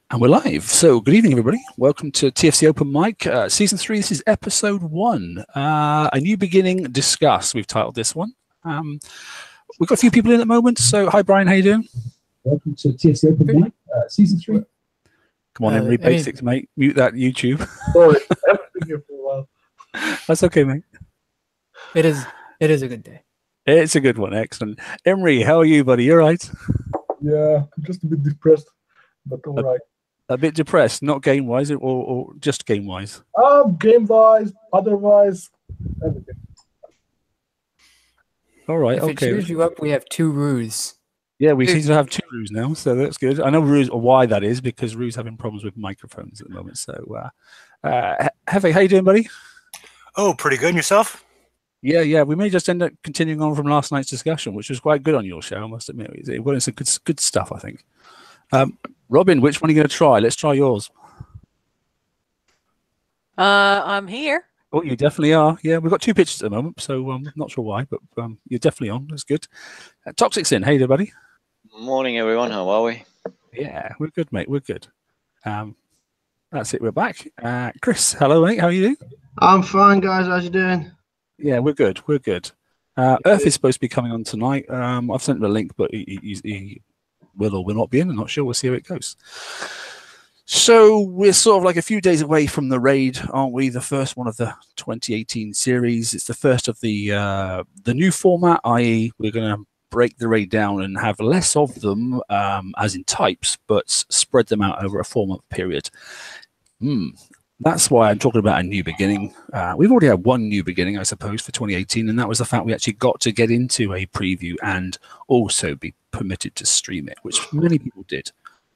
And we're live. So good evening, everybody. Welcome to TFC Open Mic, Season 3. This is Episode 1. A New Beginning Discuss, we've titled this one. We've got a few people in at the moment. So hi, Brian. How you doing? Welcome to TFC Open Mic, Season 3. Come on, Emery, basics, mate. Mute that YouTube. Sorry, I've been here for a while. That's okay, mate. It is a good day. It's a good one. Excellent. Emery, how are you, buddy? You all right? Yeah, I'm just a bit depressed, but all right. A bit depressed, not game-wise or just game-wise? Game-wise, otherwise, everything. All right, If okay. it cheers you up, we have 2 Roos. Yeah, we seem to have 2 Roos now, so that's good. I know Roos, or why that is, because Roos having problems with microphones at the moment. So, Hefe, how you doing, buddy? Oh, pretty good. And yourself? Yeah. We may just end up continuing on from last night's discussion, which was quite good on your show, I must admit. It was some good stuff, I think. Robin, which one are you going to try? Let's try yours. I'm here. Oh, you definitely are. Yeah, we've got 2 pictures at the moment, so I'm not sure why, but you're definitely on. That's good. Toxic's in. Hey there, buddy. Morning, everyone. How are we? Yeah, we're good, mate. We're good. That's it. We're back. Chris, hello, mate. How are you doing? I'm fine, guys. How's you doing? Yeah, we're good. We're good. Earth is supposed to be coming on tonight. I've sent him a link, but he will or will not be in. I'm not sure. We'll see how it goes. So we're sort of like a few days away from the raid, aren't we? The first one of the 2018 series. It's the first of the new format, i.e. we're going to break the raid down and have less of them, as in types, but spread them out over a 4-month period. That's why I'm talking about a new beginning. We've already had one new beginning, I suppose, for 2018, and that was the fact we actually got to get into a preview and also be permitted to stream it, which many people did.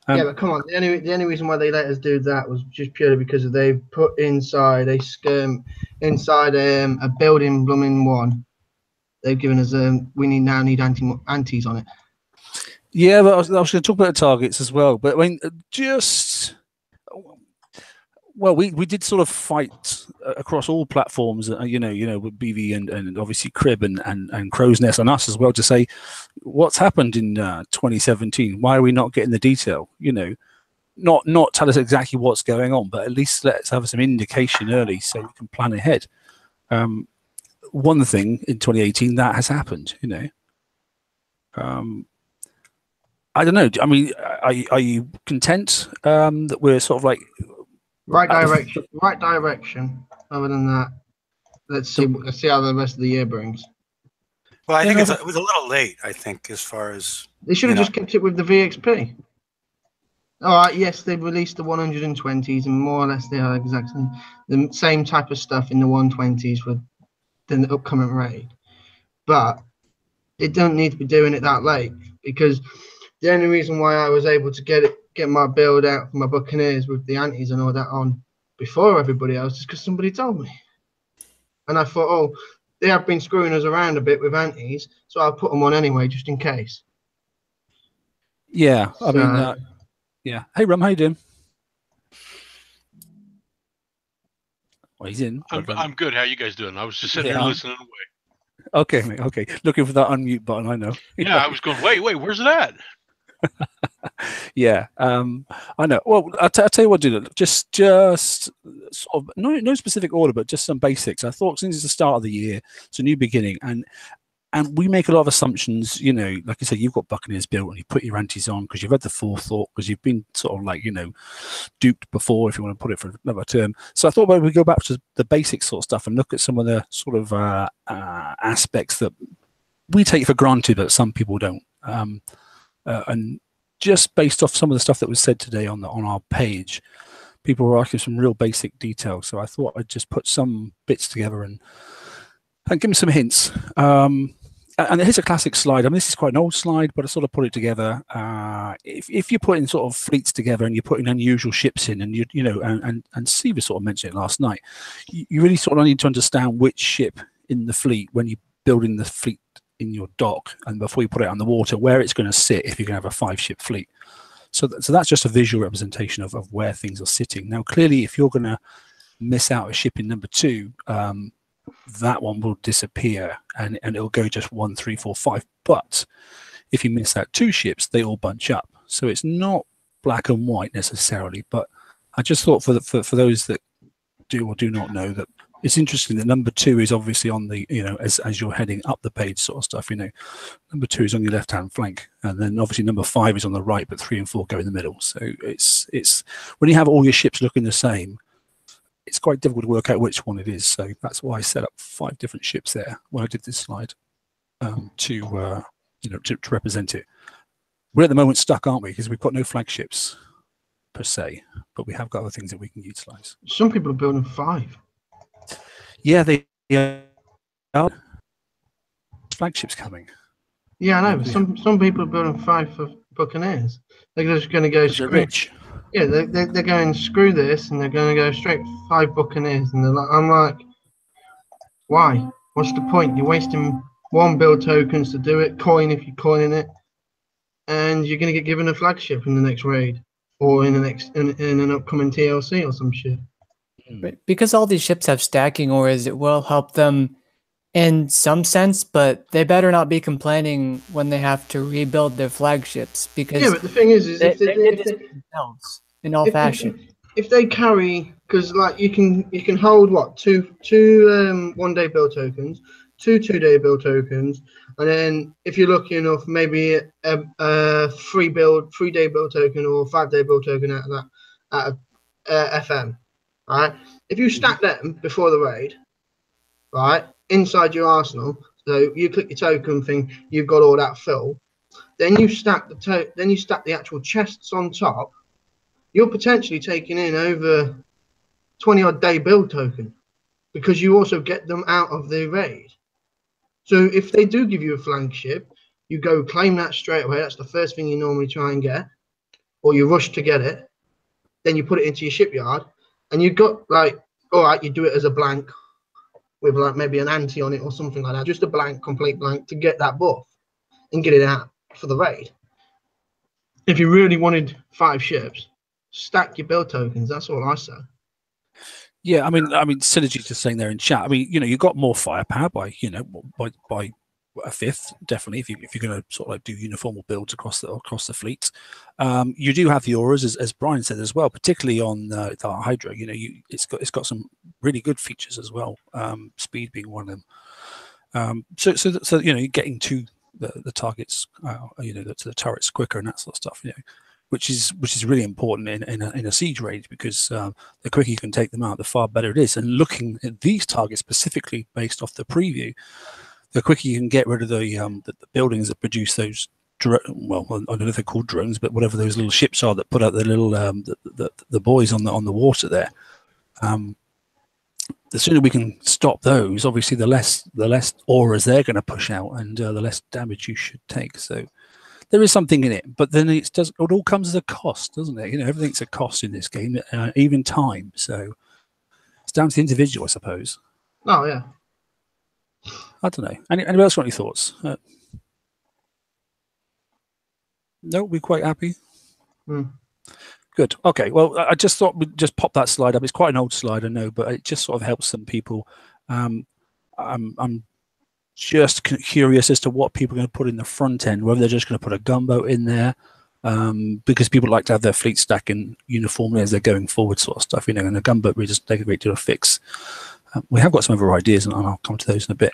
Yeah, but come on. The only reason why they let us do that was just purely because they put inside a skirm inside a building blooming one. They've given us we now need antis on it. Yeah, but I was going to talk about the targets as well. But I mean, well, we did sort of fight across all platforms, with BV and obviously Crib and Crow's Nest and us as well, to say what's happened in 2017. Why are we not getting the detail? Not tell us exactly what's going on, but at least let's have some indication early so we can plan ahead. One thing in 2018 that has happened, I don't know. I mean, are you content that we're sort of like right direction? Other than that, let's see how the rest of the year brings. Well, I think it was a little late, I think, as far as... They should have just kept it with the VXP. All right, yes, they've released the 120s, and more or less they are exactly the same type of stuff in the 120s for the upcoming raid. But it don't need to be doing it that late, because the only reason why I was able to get my build out for my Buccaneers with the antis and all that on before everybody else is because somebody told me. And I thought, oh, they have been screwing us around a bit with antis, so I'll put them on anyway, just in case. Yeah, I mean, yeah. Hey, Rum, how you doing? Well, he's in. I'm good. How you guys doing? I was just sitting here listening away. Okay, mate. Okay, looking for that unmute button. I know. Yeah, I was going. Wait, where's it at? Yeah, I know. Well, I'll tell you what, dude. Just sort of no specific order, but just some basics. I thought since it's the start of the year, it's a new beginning, and we make a lot of assumptions. Like I said, you've got Buccaneers built, and you put your antis on because you've had the forethought, because you've been sort of like duped before, if you want to put it for another term. So I thought maybe we go back to the basic sort of stuff and look at some of the sort of aspects that we take for granted, but some people don't. And just based off some of the stuff that was said today on our page, people were asking some real basic details. So I thought I'd just put some bits together and give them some hints. And here's a classic slide. I mean, this is quite an old slide, but I sort of put it together. If you're putting sort of fleets together and you're putting unusual ships in, and and Steve sort of mentioned it last night, you really sort of need to understand which ship in the fleet when you're building the fleet in your dock, and before you put it on the water, where it's going to sit if you're going to have a 5-ship fleet. So that's just a visual representation of where things are sitting. Now, clearly, if you're going to miss out a ship in number 2, that one will disappear and it'll go just 1, 3, 4, 5. But if you miss out 2 ships, they all bunch up. So it's not black and white necessarily, but I just thought for those that do or do not know, that it's interesting that number 2 is obviously on the, as you're heading up the page sort of stuff, number 2 is on your left hand flank, and then obviously number 5 is on the right, but 3 and 4 go in the middle. So it's when you have all your ships looking the same, it's quite difficult to work out which one it is. So that's why I set up 5 different ships there when I did this slide, to represent it. We're at the moment stuck, aren't we? Because we've got no flagships per se, but we have got other things that we can utilize. Some people are building 5. Yeah, they are. Flagships coming. Yeah, I know. Some people are building 5 for Buccaneers. They're just going to go rich. Yeah, they're going screw this, and they're going to go straight 5 Buccaneers, and I'm like, why? What's the point? You're wasting 1 build tokens to do it, coin if you're coining it, and you're going to get given a flagship in the next raid or in an upcoming TLC or some shit. But because all these ships have stacking auras, it will help them in some sense, but they better not be complaining when they have to rebuild their flagships, because but the thing is they did this themselves in all fashion. If they carry, because like you can hold what two 1-day build tokens, 2 2-day build tokens, and then if you're lucky enough, maybe a 3-day build token or 5-day build token out of that FM. Right, if you stack them before the raid, right, inside your arsenal, so you click your token thing, you've got all that fill. Then you stack the actual chests on top. You're potentially taking in over 20-odd day build token, because you also get them out of the raid. So if they do give you a flagship, you go claim that straight away. That's the first thing you normally try and get, or you rush to get it. Then you put it into your shipyard. And you've got, like, all right, you do it as a blank with, like, maybe an anti on it or something like that. Just a blank, complete blank to get that buff and get it out for the raid. If you really wanted 5 ships, stack your build tokens. That's all I say. Yeah, I mean, Synergy's just saying there in chat. I mean, you've got more firepower by a fifth, definitely, if you're going to sort of like do uniformal builds across the fleet. You do have the auras, as Brian said as well, particularly on the Hydra. It's got some really good features as well. Speed being one of them. So you're getting to the targets, to the turrets quicker and that sort of stuff. Which is really important in a siege raid, because the quicker you can take them out, the far better it is. And looking at these targets specifically based off the preview, the quicker you can get rid of the buildings that produce those, well, I don't know if they're called drones, but whatever those little ships are that put out the little the buoys on the water there. The sooner we can stop those, obviously, the less auras they're going to push out, and the less damage you should take. So there is something in it, but then it all comes as a cost, doesn't it? Everything's a cost in this game, even time. So it's down to the individual, I suppose. Oh yeah. I don't know. Anybody else got any thoughts? No, we're quite happy. Good. Okay. Well, I just thought we'd just pop that slide up. It's quite an old slide, I know, but it just sort of helps some people. I'm just curious as to what people are going to put in the front end, whether they're just going to put a gunboat in there, because people like to have their fleet stacking uniformly as they're going forward, sort of stuff, and a gunboat really doesn't take a great deal of fix. We have got some other ideas, and I'll come to those in a bit.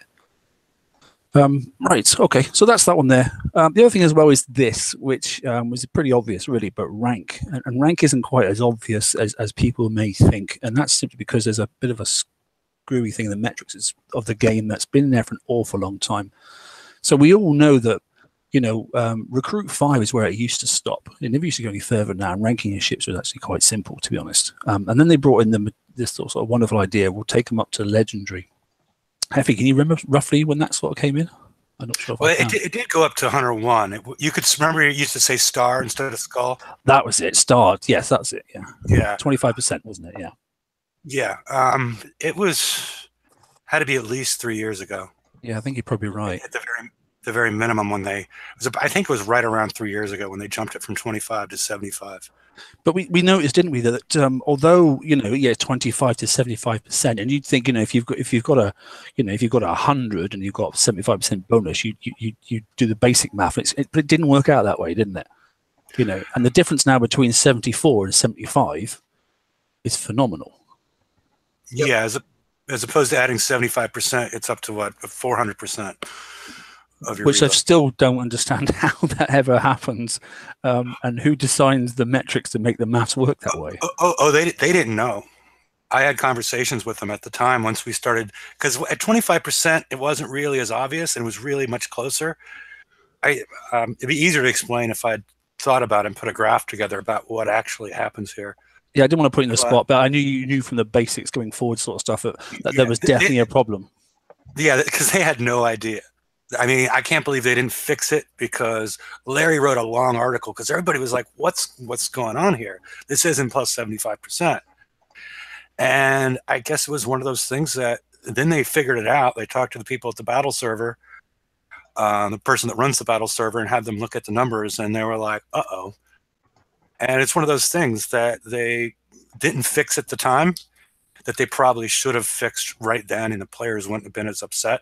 Right, okay, so that's that one there. The other thing as well is this, which was pretty obvious, really, but rank. And rank isn't quite as obvious as people may think, and that's simply because there's a bit of a screwy thing in the metrics of the game that's been there for an awful long time. So we all know that, Recruit 5 is where it used to stop. It never used to go any further now, and ranking your ships was actually quite simple, to be honest. And then they brought in this sort of wonderful idea, we'll take them up to Legendary. Heffy, can you remember roughly when that sort of came in? I'm not sure. Well, it did go up to 101. You could remember it used to say star instead of skull. That was it. Star. Yes, that's it. Yeah. Yeah. 25%, wasn't it? Yeah. Yeah. It had to be at least 3 years ago. Yeah, I think you're probably right. At the very minimum, I think it was right around 3 years ago when they jumped it from 25 to 75. But we noticed, didn't we, that although 25 to 75%, and you'd think if you've got 100 and you've got 75% bonus, you do the basic math. But it didn't work out that way, didn't it? You know, and the difference now between 74 and 75 is phenomenal. Yeah, as opposed to adding 75%, it's up to what, 400% of your Which I reload. still don't understand how that ever happens, and who designs the metrics to make the maths work that way. They didn't know. I had conversations with them at the time once we started, because at 25%, it wasn't really as obvious and it was really much closer. It'd be easier to explain if I'd thought about it and put a graph together about what actually happens here. Yeah, I didn't want to put you in the spot, but I knew you knew from the basics going forward sort of stuff that there was definitely a problem. Yeah, because they had no idea. I mean, I can't believe they didn't fix it, because Larry wrote a long article because everybody was like, what's going on here? This isn't plus 75%. And I guess it was one of those things that then they figured it out. They talked to the people at the battle server, the person that runs the battle server, and had them look at the numbers, and they were like, uh-oh. And it's one of those things that they didn't fix at the time that they probably should have fixed right then, and the players wouldn't have been as upset.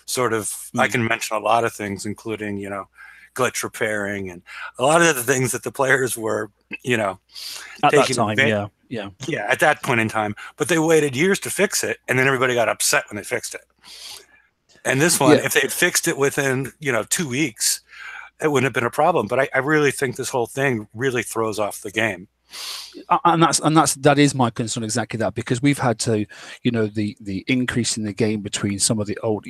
Sort of, I can mention a lot of things, including, you know, glitch repairing and a lot of the things that the players were, you know, At that taking time, yeah, at that point in time. But they waited years to fix it, and then everybody got upset when they fixed it. And this one, if they had fixed it within, you know, 2 weeks, it wouldn't have been a problem. But I really think this whole thing really throws off the game. And that is my concern, exactly that, because we've had to, you know, the increase in the game between some of the old,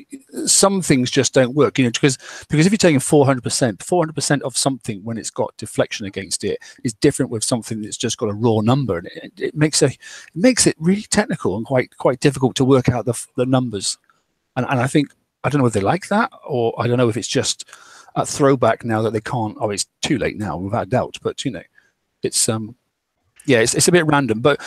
some things just don't work, you know, because if you're taking 400% of something when it's got deflection against it is different with something that's just got a raw number, and it makes it really technical and quite difficult to work out the numbers. And I think, I don't know if they like that, or I don't know if it's just a throwback now that they can't. Oh, it's too late now, without a doubt. But you know, it's yeah, it's a bit random, but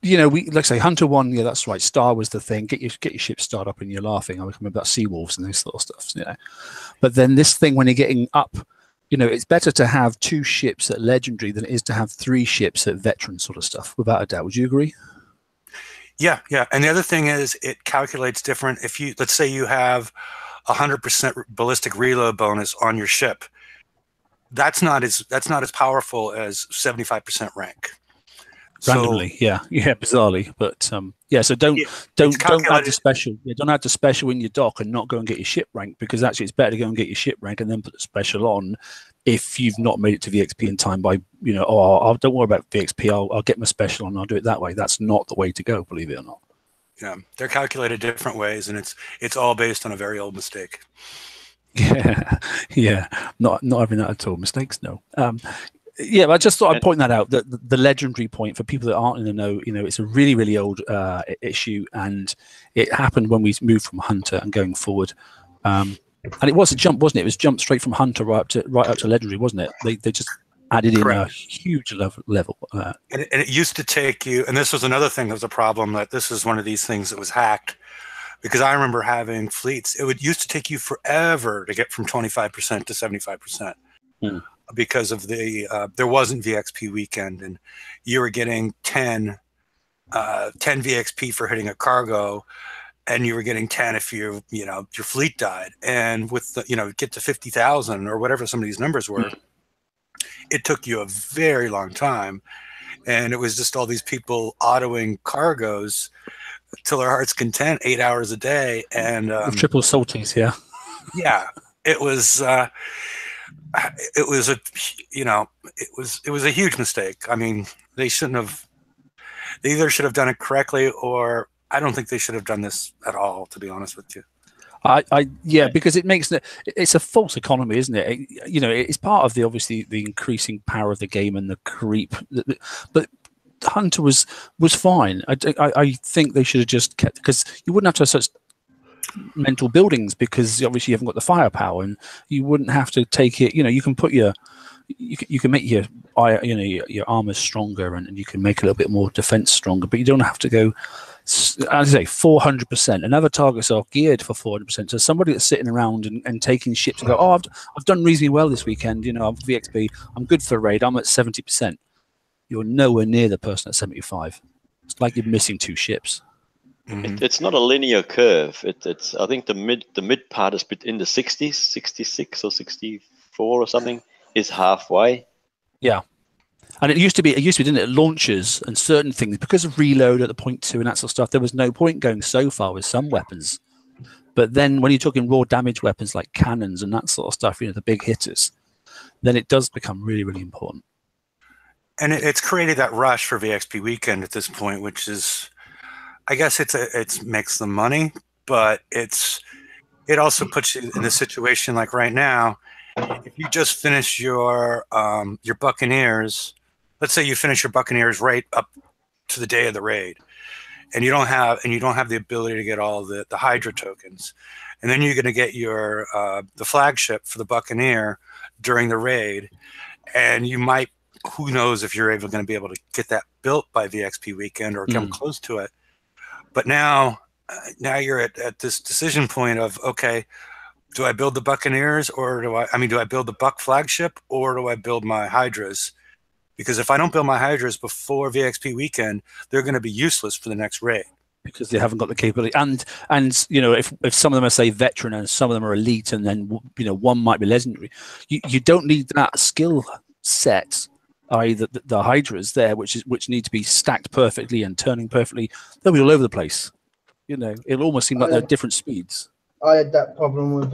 you know, we, like I say, Hunter 1, yeah, that's right. Star was the thing. Get your ship started up, and you're laughing. I remember that Seawolves and those sort of stuff. You know, but then this thing, when you're getting up, you know, it's better to have 2 ships at legendary than it is to have 3 ships at veteran sort of stuff. Without a doubt, would you agree? Yeah. And the other thing is, it calculates different. If you, let's say you have 100% ballistic reload bonus on your ship, that's not as powerful as 75% rank. Randomly, so, yeah, bizarrely, but yeah. So don't add the special. Yeah, don't add the special in your dock and not go and get your ship rank, because actually it's better to go and get your ship rank and then put the special on if you've not made it to VXP in time by, you know, oh, don't worry about VXP. I'll get my special on. I'll do it that way. That's not the way to go, believe it or not. Yeah, they're calculated different ways, and it's all based on a very old mistake. Yeah, not having that at all. Mistakes, no. Yeah, but I just thought I'd point that out, that the legendary point, for people that aren't in the know, you know, it's a really, really old issue, and it happened when we moved from Hunter and going forward. And it was a jump, wasn't it? It was jumped straight from Hunter right up to legendary, wasn't it? They just added in a huge level. And it used to take you, and this was another thing that was a problem, that this is one of these things that was hacked, because I remember having fleets. It used to take you forever to get from 25% to 75%. Because of there wasn't VXP weekend, and you were getting 10 VXP for hitting a cargo, and you were getting 10 if your fleet died. And with the, you know, get to 50,000 or whatever some of these numbers were, it took you a very long time, and it was just all these people autoing cargoes till their heart's content, 8 hours a day, and with triple salties, yeah, it was a, you know, it was a huge mistake. I mean, they either should have done it correctly, or I don't think they should have done this at all, to be honest with you. Yeah, because it's a false economy, isn't it? You know, it's part of obviously the increasing power of the game and the creep. But Hunter was fine. I think they should have just kept, because you wouldn't have to have such mental buildings, because obviously you haven't got the firepower, and you wouldn't have to take it. You know, you can put you can make your armor stronger, and you can make a little bit more defense stronger, but you don't have to go, as I say, 400%. And other targets are geared for 400%. So somebody that's sitting around and taking ships and go, oh, I've done reasonably well this weekend. You know, I'm VXP. I'm good for a raid. I'm at 70%. You're nowhere near the person at 75. It's like you're missing 2 ships. It's not a linear curve. It's I think the mid part is in the 60s, 66 or 64 or something, is halfway, Yeah. And it used to be, didn't it, launchers and certain things, because of reload at the .2 and that sort of stuff, there was no point going so far with some weapons. But then when you're talking raw damage weapons like cannons and that sort of stuff, the big hitters, then it does become really, really important. And it's created that rush for VXP Weekend at this point, which is, I guess it makes the money, but it also puts you in a situation like right now. If you just finish your Buccaneers, let's say you finish your Buccaneers right up to the day of the raid, and you don't have the ability to get all the Hydra tokens, and then you're going to get your the flagship for the Buccaneer during the raid, and you might, who knows if you're going to be able to get that built by VXP Weekend or come close to it. But now you're at this decision point of, okay, do I build the Buccaneers or do I build the Buck flagship or do I build my Hydras? Because if I don't build my Hydras before VXP Weekend, they're going to be useless for the next raid. Because they haven't got the capability. And if some of them are, say, veteran and some of them are elite, and then one might be legendary, you don't need that skill set, i.e. the Hydras there, which need to be stacked perfectly and turning perfectly. They'll be all over the place. It'll almost seem like they're different speeds. I had that problem with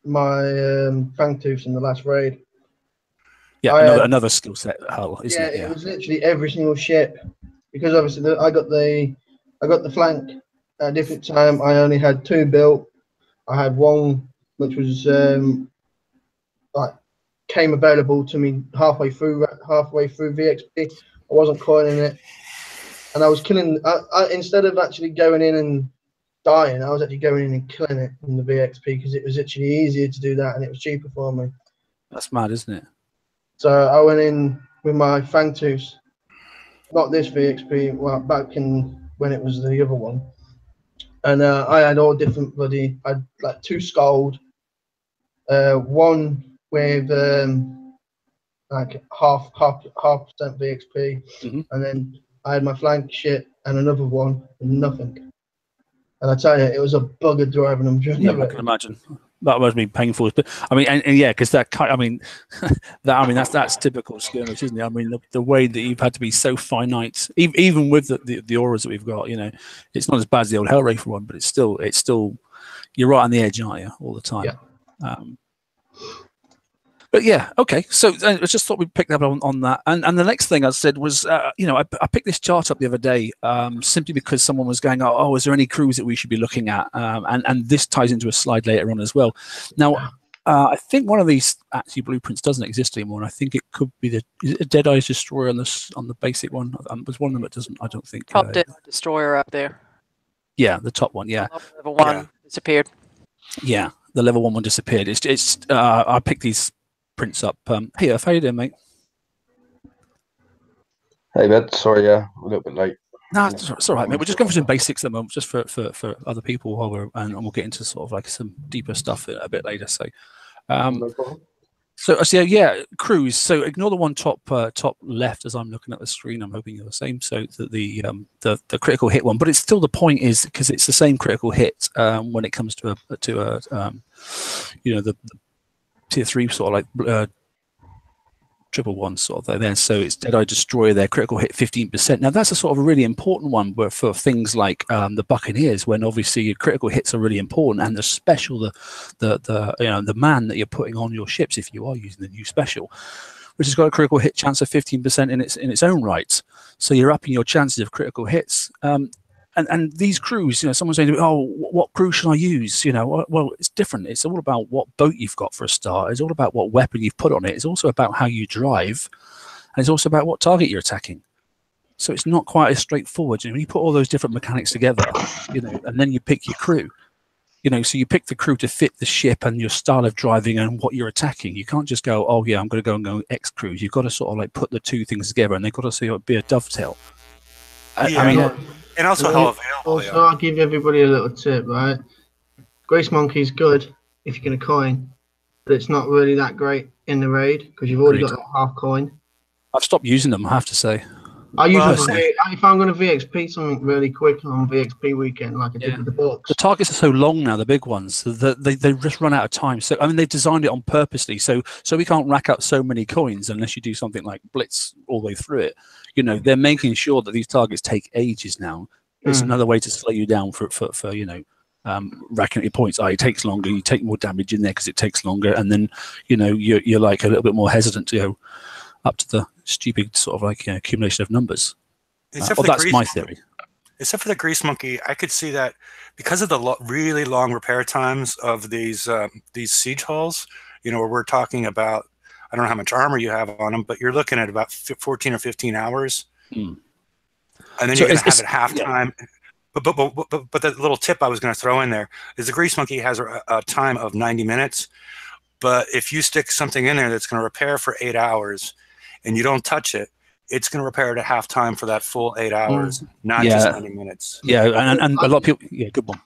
my Fangtooths in the last raid. Yeah, another skill set, Hull, isn't it? Yeah, it was literally every single ship, because obviously I got the flank at a different time. I only had 2 built. I had one which was came available to me halfway through VXP. I wasn't coiling it, and I was killing. Instead of actually going in and dying, I was actually going in and killing it in the VXP because it was actually easier to do that and it was cheaper for me. That's mad, isn't it? So I went in with my Fangtooths, not this VXP, well, back in when it was the other one, and I had all different bloody. I had like 2 Scald, one with like half percent VXP, and then I had my flank shit and another one with nothing. And I tell you, it was a bugger driving them during the raid. I can imagine. That must be painful, but I mean, and yeah, because that's typical skirmish, isn't it? I mean, the way that you've had to be so finite, even with the auras that we've got, it's not as bad as the old Hellraiser one, but it's still you're right on the edge, aren't you, all the time? Yeah. But yeah, okay. So I just thought we'd pick up on that. And the next thing I said was, I picked this chart up the other day simply because someone was going, oh, is there any crews that we should be looking at? And this ties into a slide later on as well. Now, I think one of these actually blueprints doesn't exist anymore, and I think it could be is it a Deadeye's Destroyer on the basic one? There's one of them that doesn't. I don't think. Top Destroyer up there. Yeah, the top one. Yeah. Level 1 disappeared. Yeah, the level 1 disappeared. It's I picked these prints up. Hey, Earth, how you doing, mate? Hey, man. Sorry, a little bit late. No, it's all right, mate. We're just going for some basics at the moment, just for other people, while we'll get into sort of like some deeper stuff a bit later. So, No problem. so yeah, crews. So ignore the one top left as I'm looking at the screen. I'm hoping you're the same. So the critical hit one, but it's still, the point is because it's the same critical hit when it comes to a the tier 3 sort of like 111 sort of there. So it's Deadeye Destroyer there, critical hit 15%. Now that's a sort of a really important one for things like the Buccaneers, when obviously your critical hits are really important, and the special, the man that you're putting on your ships if you are using the new special, which has got a critical hit chance of 15% in its own right. So you're upping your chances of critical hits. And these crews, someone's saying, oh, what crew should I use? Well, it's different. It's all about what boat you've got for a start. It's all about what weapon you've put on it. It's also about how you drive. And it's also about what target you're attacking. So it's not quite as straightforward. When you put all those different mechanics together, and then you pick your crew. So you pick the crew to fit the ship and your style of driving and what you're attacking. You can't just go, oh, yeah, I'm going to go X crews. You've got to sort of like put the two things together, and they've got to be a dovetail. And also how available they are. I'll give everybody a little tip, right? Grace Monkey's good if you're going to coin, but it's not really that great in the raid because you've already got that half coin. I've stopped using them, I have to say. I usually, Personally. if I'm going to VXP something really quick on VXP weekend, like I did with the books. The targets are so long now, the big ones, so that they just run out of time. So I mean, they've designed it on purposely, so we can't rack up so many coins unless you do something like Blitz all the way through it. You know, they're making sure that these targets take ages now. It's another way to slow you down for you know, racking up your points. It takes longer. You take more damage in there because it takes longer, and then you know you're like a little bit more hesitant to go up to the stupid sort of like accumulation of numbers. That's my theory. Except for the Grease Monkey, I could see that because of the really long repair times of these siege hulls. You know, where we're talking about, I don't know how much armor you have on them, but you're looking at about 14 or 15 hours, and then you're going to have it halftime. Yeah. But the little tip I was going to throw in there is the Grease Monkey has a time of 90 minutes, but if you stick something in there that's going to repair for 8 hours, and you don't touch it, it's going to repair at halftime for that full 8 hours, not just 90 minutes. Yeah, and a lot of people. Yeah, good one.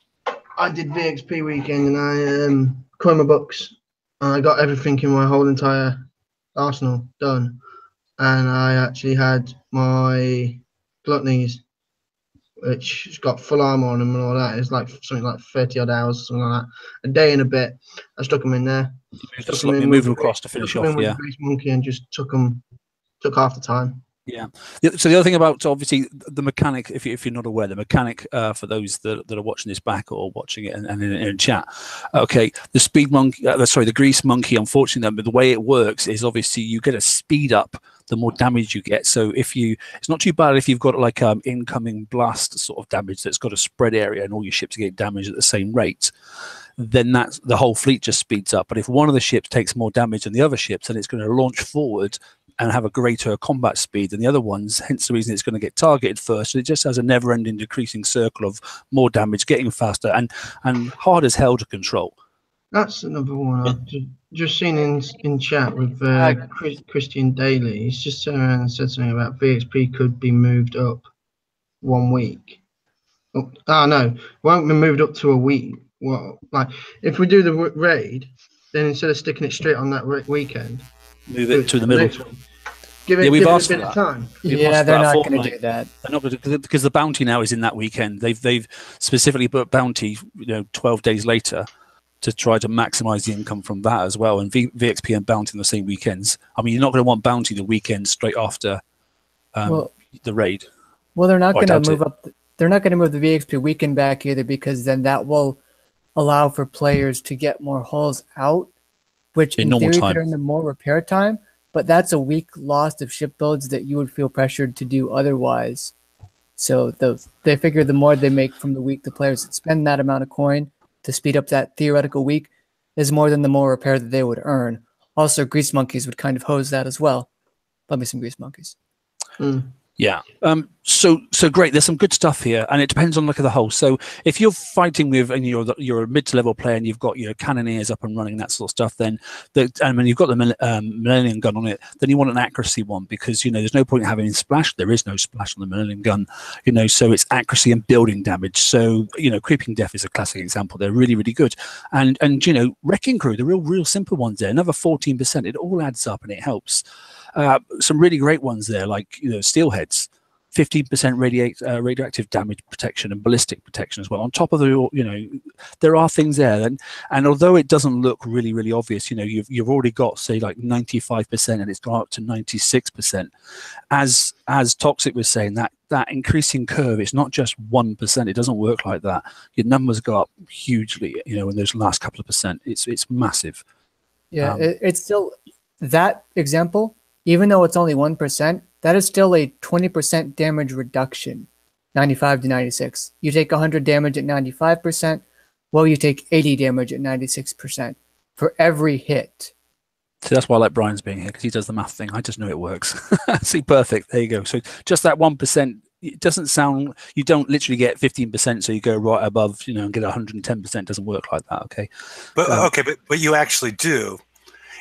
I did VXP weekend, and I coined my books, and I got everything in my whole entire arsenal done, and I actually had my gluttonies, which has got full armor on them and all that. It's like something like 30 odd hours, something like that. A day and a bit. I stuck them in there. Move them across to finish off. Yeah. Grease Monkey and just took half the time. Yeah. So the other thing about obviously the mechanic, if you're not aware, the mechanic for those that are watching this back or watching it and in chat, okay, the speed monkey, the Grease Monkey, unfortunately, the way it works is obviously you get a speed up the more damage you get. So it's not too bad if you've got like incoming blast sort of damage that's got a spread area and all your ships get damaged at the same rate. Then that's the whole fleet just speeds up. But if one of the ships takes more damage than the other ships, then it's going to launch forward and have a greater combat speed than the other ones, hence the reason it's going to get targeted first. So it just has a never-ending decreasing circle of more damage, getting faster, and hard as hell to control. That's another one I've just seen in chat with Christian Daly. He's just turned around and said something about VXP could be moved up 1 week. No, won't be moved up to a week. Well, like if we do the raid, then instead of sticking it straight on that weekend, move it to the middle. Give it a bit of time. Yeah, they're not going to do that. They're not going to, because the bounty now is in that weekend. They've specifically put bounty, 12 days later, to try to maximize the income from that as well. And VXP and bounty on the same weekends. I mean, you're not going to want bounty the weekend straight after the raid. Well, they're not going to move up. They're not going to move the VXP weekend back either, because then that will allow for players to get more hulls out, which in theory could earn them more repair time. But that's a week lost of ship builds that you would feel pressured to do otherwise. So they figure the more they make from the week, the players that spend that amount of coin to speed up that theoretical week is more than the more repair that they would earn. Also, Grease Monkeys would kind of hose that as well. Love me some Grease Monkeys. Yeah. So great. There's some good stuff here, and it depends on look at the whole. So if you're fighting with, and you're a mid to level player, and you've got cannoneers up and running, that sort of stuff, then when you've got the Millennium Gun on it, then you want an accuracy one, because there's no point in having splash. There is no splash on the Millennium Gun, so it's accuracy and building damage. So Creeping Death is a classic example. They're really, really good, and Wrecking Crew, the real simple ones there, another 14%. It all adds up and it helps. Some really great ones there, like Steelheads, 15% radioactive damage protection and ballistic protection as well. On top of there are things there, and although it doesn't look really, really obvious, you've already got say like 95%, and it's gone up to 96%. As Toxic was saying, that increasing curve, it's not just 1%. It doesn't work like that. Your numbers go up hugely, in those last couple of percent. It's massive. Yeah, it's still that example. Even though it's only 1%, that is still a 20% damage reduction, 95 to 96. You take 100 damage at 95%, well, you take 80 damage at 96% for every hit. So that's why I like Brian's being here, because he does the math thing. I just know it works. See, perfect. There you go. So just that 1%, it doesn't sound, you don't literally get 15%, so you go right above, and get 110%. Doesn't work like that, okay? But you actually do.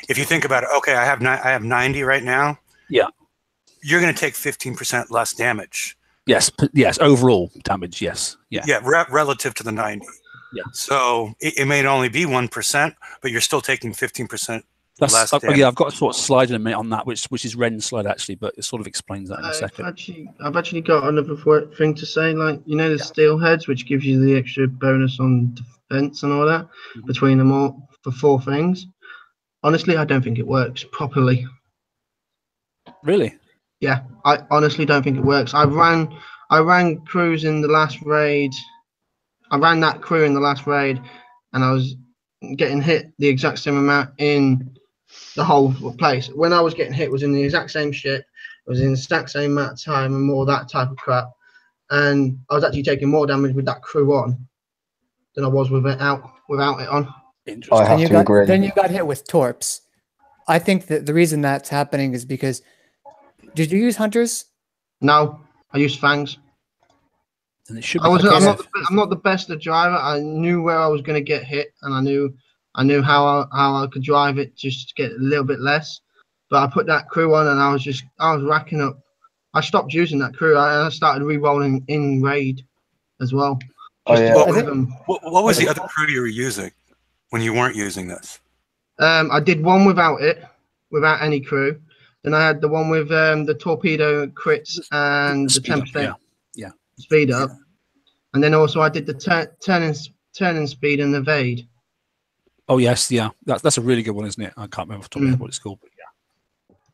If you think about it, okay, I have 90 right now. Yeah. You're going to take 15% less damage. Yes, overall damage, yes. Yeah, relative to the 90. Yeah. So it may only be 1%, but you're still taking 15% That's yeah. I've got a sort of slide in a minute on that, which is Ren's slide actually, but it sort of explains that in a second. I've actually got another thing to say. Like, you know, the steel heads, which gives you the extra bonus on defense and all that between them all for 4 things. Honestly, I don't think it works properly. Really? Yeah, I honestly don't think it works. I ran crews in the last raid. I ran that crew in the last raid, and I was getting hit the exact same amount in the whole place. When I was getting hit, was in the exact same ship. It was in the exact same amount of time and more that type of crap. And I was actually taking more damage with that crew on than I was without it on. I have to agree. Then you got hit with torps. I think that the reason that's happening is because, did you use hunters? No, I used fangs. And it should be I'm not the best at driver. I knew where I was going to get hit, and I knew how I could drive it just to get a little bit less. But I put that crew on, and I was racking up. I stopped using that crew. I started re-rolling in raid as well. What was the other crew you were using when you weren't using this? I did one without any crew. Then I had the one with the torpedo crits and the 10% speed up. And then also I did the turning speed and evade. Oh yes, yeah, that's a really good one, isn't it? I can't remember off the top of my head what it's called, but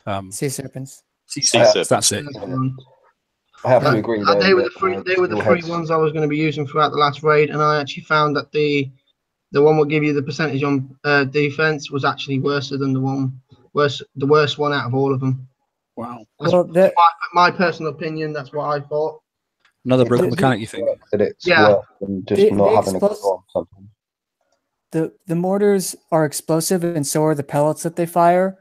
yeah. Sea serpents. Sea serpents. That's it. I have to agree. They were the 3 ones I was going to be using throughout the last raid, and I actually found that the one will give you the percentage on defense was actually worse than the worst one out of all of them. Wow. That's my personal opinion. That's what I thought. Another broken mechanic, you think? It's worse than just not having a gun on something. The mortars are explosive, and so are the pellets that they fire.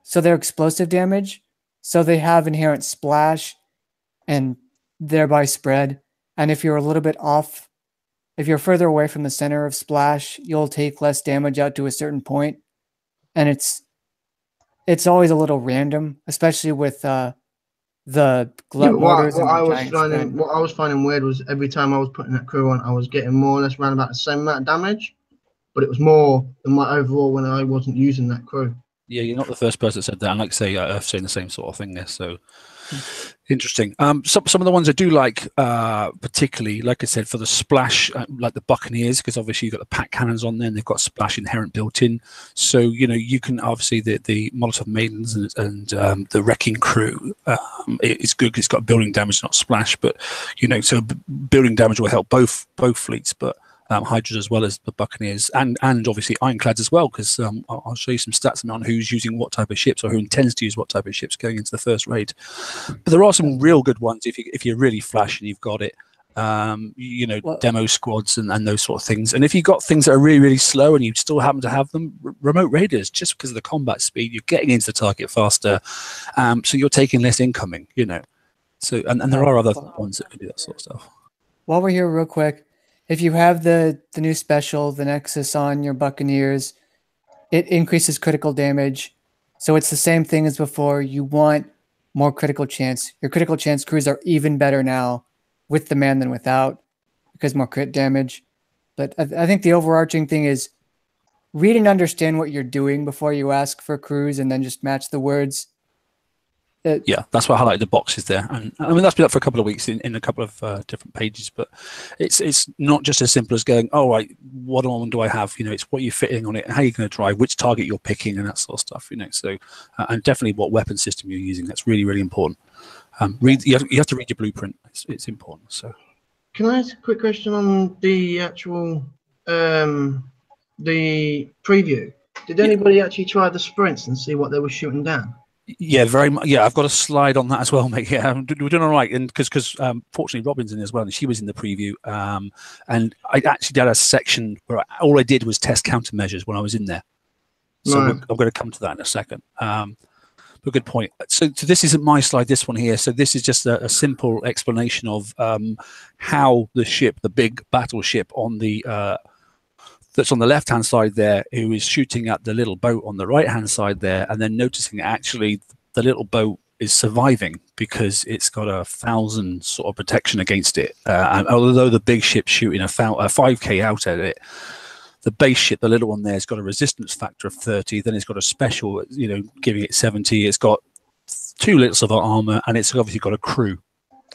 So they're explosive damage. So they have inherent splash and thereby spread. And if you're a little bit off, if you're further away from the center of splash, you'll take less damage out to a certain point. And it's always a little random, especially with the mortars. What I was finding weird was every time I was putting that crew on, I was getting more or less around about the same amount of damage, but it was more than my overall when I wasn't using that crew. Yeah, you're not the first person that said that. And like I say, I've seen the same sort of thing there. So interesting. Some of the ones I do like, particularly, like I said, for the splash, like the Buccaneers, because obviously you've got the pack cannons on there, and they've got splash inherent built in. So you can obviously the Molotov Maidens and the Wrecking Crew. It's good because it's got building damage, not splash. But so building damage will help both fleets, but. Hydras as well as the Buccaneers and obviously Ironclads as well, because I'll show you some stats on who's using what type of ships or who intends to use what type of ships going into the first raid. But there are some real good ones if you're really flash and you've got it. Demo squads and those sort of things. And if you've got things that are really, really slow and you still happen to have them, remote raiders, just because of the combat speed, you're getting into the target faster, so you're taking less incoming. So and there are other ones that can do that sort of stuff. While we're here, real quick. If you have the new special, the Nexus on your Buccaneers, it increases critical damage. So it's the same thing as before. You want more critical chance. Your critical chance crews are even better now with the man than without because more crit damage. But I think the overarching thing is read and understand what you're doing before you ask for crews and then just match the words. Yeah, that's why I highlighted the boxes there. And I mean, that's been up for a couple of weeks in a couple of different pages, but it's not just as simple as going, oh, right, what one do I have? It's what you're fitting on it, how you're going to drive, which target you're picking, and that sort of stuff, So, and definitely what weapon system you're using. That's really, really important. You have to read your blueprint. It's important. So, can I ask a quick question on the actual the preview? Did anybody actually try the sprints and see what they were shooting down? Yeah, very much. Yeah, I've got a slide on that as well, mate. Yeah, we're doing all right, and because fortunately Robin's in as well, and she was in the preview. And I actually did a section where all I did was test countermeasures when I was in there. So I'm going to come to that in a second. But good point. So this isn't my slide, this one here. So this is just a simple explanation of how the ship, the big battleship on the that's on the left-hand side there, who is shooting at the little boat on the right-hand side there, and then noticing actually the little boat is surviving because it's got 1,000 sort of protection against it. And although the big ship's shooting a 5K out at it, the base ship, the little one there, has got a resistance factor of 30. Then it's got a special, giving it 70. It's got 2 litres of armor, and it's obviously got a crew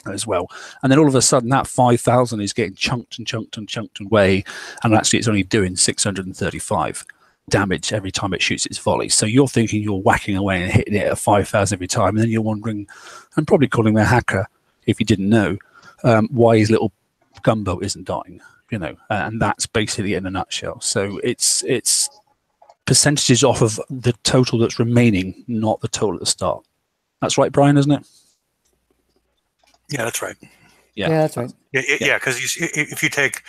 as well. And then all of a sudden, that 5,000 is getting chunked and chunked and chunked away, and actually it's only doing 635 damage every time it shoots its volley. So you're thinking you're whacking away and hitting it at 5,000 every time, and then you're wondering, and probably calling me a hacker if you didn't know, why his little gunboat isn't dying. And that's basically in a nutshell. So it's percentages off of the total that's remaining, not the total at the start. That's right, Brian, isn't it? Yeah, that's right. Yeah, that's right. Yeah, because if you take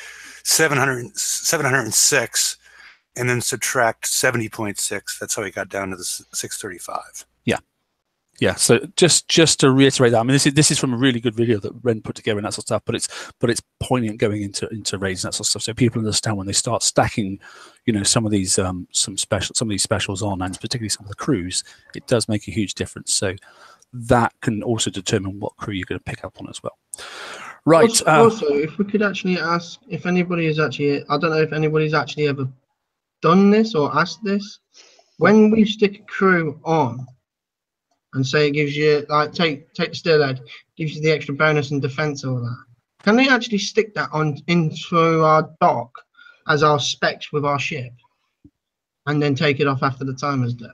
706 and then subtract 70.6, that's how he got down to the 635. Yeah, so just to reiterate that, I mean, this is from a really good video that Ren put together and that sort of stuff, but it's poignant going into raids and that sort of stuff, so people understand when they start stacking, some of these some of these specials on, and particularly some of the crews, it does make a huge difference. So that can also determine what crew you're going to pick up on as well. Right. Also, if we could actually ask if anybody is actually, I don't know if anybody's actually ever done this or asked this, when we stick a crew on, and say it gives you, like, take the Steelhead, gives you the extra bonus and defense, all that. Can they actually stick that into our dock as our specs with our ship, and then take it off after the timer's there?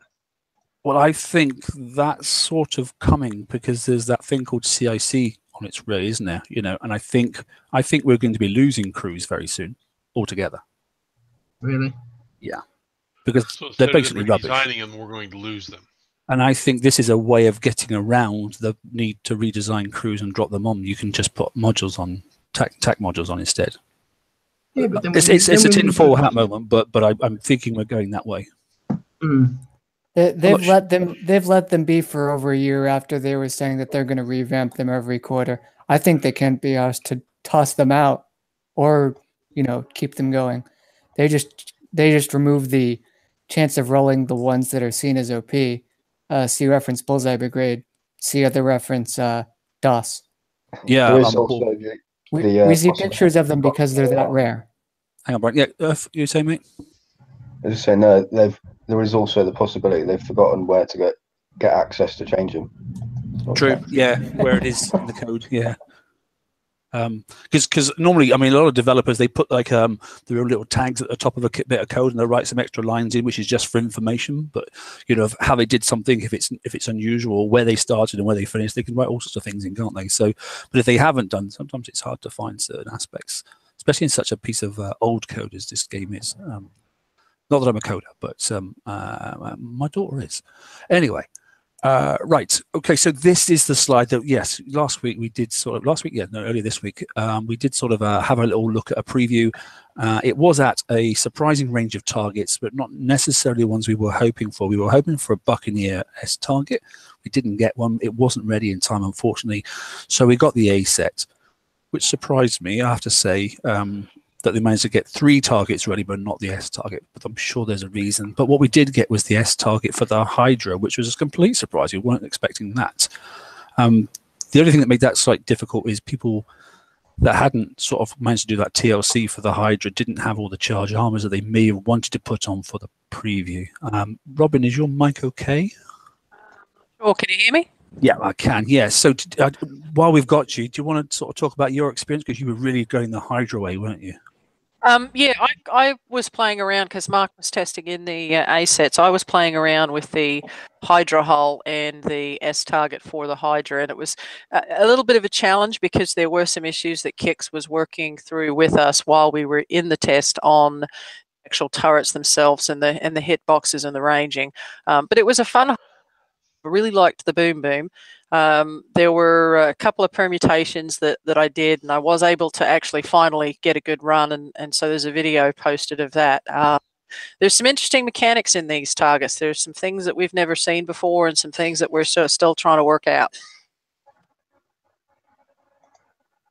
Well, I think that's sort of coming, because there's that thing called CIC on its way, isn't there? And I think we're going to be losing crews very soon altogether. Really? Yeah, because they're basically rubbish. Designing them, we're going to lose them. And I think this is a way of getting around the need to redesign crews and drop them on. You can just put modules on, tac modules on instead. Yeah, but then it's a tinfoil hat moment, but I'm thinking we're going that way. Mm. They've let them be for over a year after they were saying that they're going to revamp them every quarter. I think they can't be asked to toss them out or keep them going. They just remove the chance of rolling the ones that are seen as OP. See reference Bullseye Brigade. See other reference DOS. Yeah, we see pictures of them because they're that rare. Hang on, Brian. Yeah, you say, mate? I was just saying, no, there is also the possibility they've forgotten where to get access to change them. True. Yeah, where it is in the code. Yeah. Because normally, I mean, a lot of developers, they put like their own little tags at the top of a bit of code, and they'll write some extra lines in, which is just for information. But of how they did something, if it's unusual, where they started and where they finished, they can write all sorts of things in, can't they? So, but if they haven't done, sometimes it's hard to find certain aspects, especially in such a piece of old code as this game is. Not that I'm a coder, but my daughter is. Anyway. Right. Okay. So this is the slide that, yes, earlier this week, we did sort of have a little look at a preview. It was at a surprising range of targets, but not necessarily ones we were hoping for. We were hoping for a Buccaneer S target. We didn't get one. It wasn't ready in time, unfortunately. So we got the A set, which surprised me, I have to say, that they managed to get 3 targets ready, but not the S target. But I'm sure there's a reason. But what we did get was the S target for the Hydra, which was a complete surprise. We weren't expecting that. The only thing that made that slightly difficult is people that hadn't sort of managed to do that TLC for the Hydra didn't have all the charge armors that they may have wanted to put on for the preview. Robin, is your mic okay? Oh, can you hear me? Yeah, I can. Yeah. So while we've got you, do you want to sort of talk about your experience? Because you were really going the Hydra way, weren't you? Yeah, I was playing around because Mark was testing in the A sets. I was playing around with the Hydra hull and the S target for the Hydra, and it was a little bit of a challenge because there were some issues that Kix was working through with us while we were in the test on actual turrets themselves and the hit boxes and the ranging. But it was a fun. I really liked the boom boom. There were a couple of permutations that I did, and I was able to actually finally get a good run, and so there's a video posted of that. There's some interesting mechanics in these targets. There's some things that we've never seen before and some things that we're still trying to work out.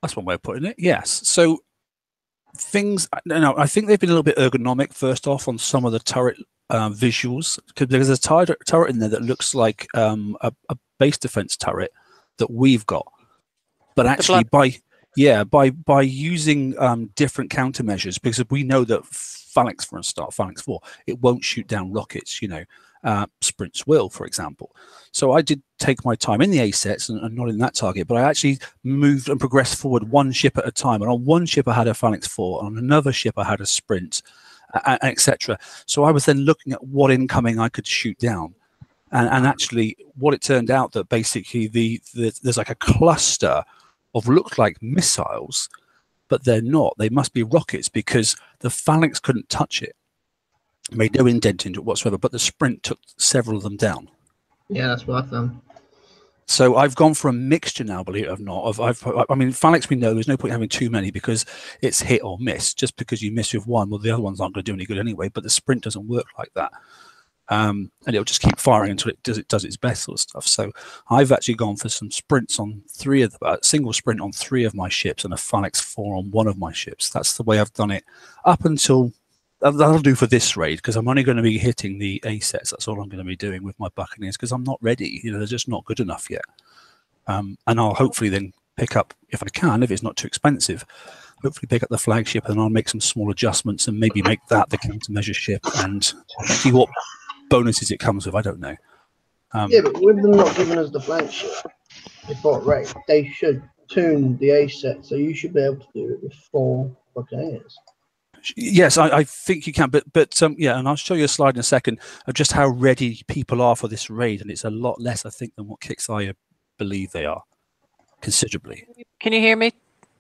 That's one way of putting it, yes. So things, no, I think they've been a little bit ergonomic, first off, on some of the turret visuals, because there's a turret in there that looks like a base defense turret that we've got, but actually by using different countermeasures, because we know that Phalanx for a start, Phalanx 4. It won't shoot down rockets, you know. Sprints will, for example. So I did take my time in the A sets and not in that target, but I actually moved and progressed forward one ship at a time. And on one ship I had a Phalanx 4, on another ship I had a Sprint, etc. So I was then looking at what incoming I could shoot down. And actually, what it turned out that basically there's like a cluster of looked like missiles, but they're not. They must be rockets because the Phalanx couldn't touch it. Made no indent into it whatsoever, but the Sprint took several of them down. Yeah, that's what I found. So I've gone for a mixture now, believe it or not. I mean, Phalanx, we know there's no point having too many because it's hit or miss. Just because you miss with one, well, the other ones aren't going to do any good anyway. But the Sprint doesn't work like that, and it'll just keep firing until it does its best sort of stuff. So I've actually gone for some sprints on single sprint on 3 of my ships and a Phalanx 4 on 1 of my ships. That's the way I've done it up until. That'll do for this raid because I'm only going to be hitting the A sets. That's all I'm going to be doing with my Buccaneers because I'm not ready. You know, they're just not good enough yet. And I'll hopefully then pick up, if I can, if it's not too expensive, hopefully pick up the flagship and I'll make some small adjustments and maybe make that the countermeasure ship and see what bonuses it comes with. I don't know. Yeah, but with them not giving us the flagship before raid, they should tune the A set, so you should be able to do it with 4 Buccaneers. Yes, I think you can, but yeah, and I'll show you a slide in a second of just how ready people are for this raid, and it's a lot less, I think, than what KICS believe they are, considerably. Can you hear me?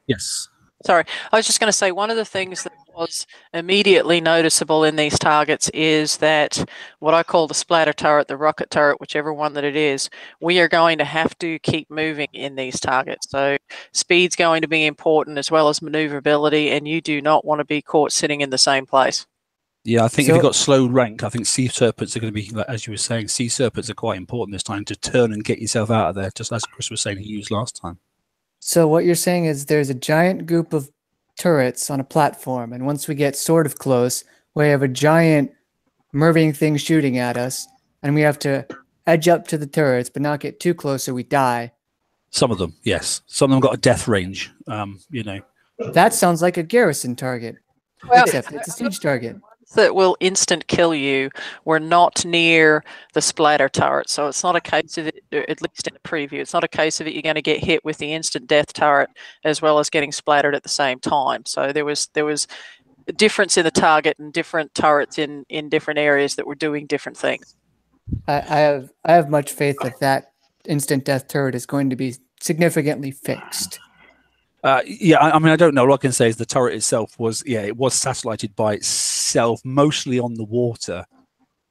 Yes. Sorry, I was just going to say one of the things that was immediately noticeable in these targets is that what I call the splatter turret, the rocket turret, whichever one that it is, we are going to have to keep moving in these targets. So speed's going to be important as well as maneuverability, and you do not want to be caught sitting in the same place. Yeah, I think if you've got slow rank, I think Sea Serpents are going to be, as you were saying, Sea Serpents are quite important this time to turn and get yourself out of there, just as Chris was saying he used last time. So what you're saying is there's a giant group of turrets on a platform, and once we get sort of close, we have a giant moving thing shooting at us, and we have to edge up to the turrets, but not get too close or we die. Some of them, yes. Some of them got a death range, you know. That sounds like a garrison target, except it's a siege target. That will instant kill you were not near the splatter turret, so it's not a case of it, at least in the preview, it's not a case of it you're going to get hit with the instant death turret as well as getting splattered at the same time. So there was a difference in the target and different turrets in different areas that were doing different things. I have much faith that instant death turret is going to be significantly fixed. Yeah, I mean, I don't know. All I can say is the turret itself was, yeah, it was satellited by itself, mostly on the water,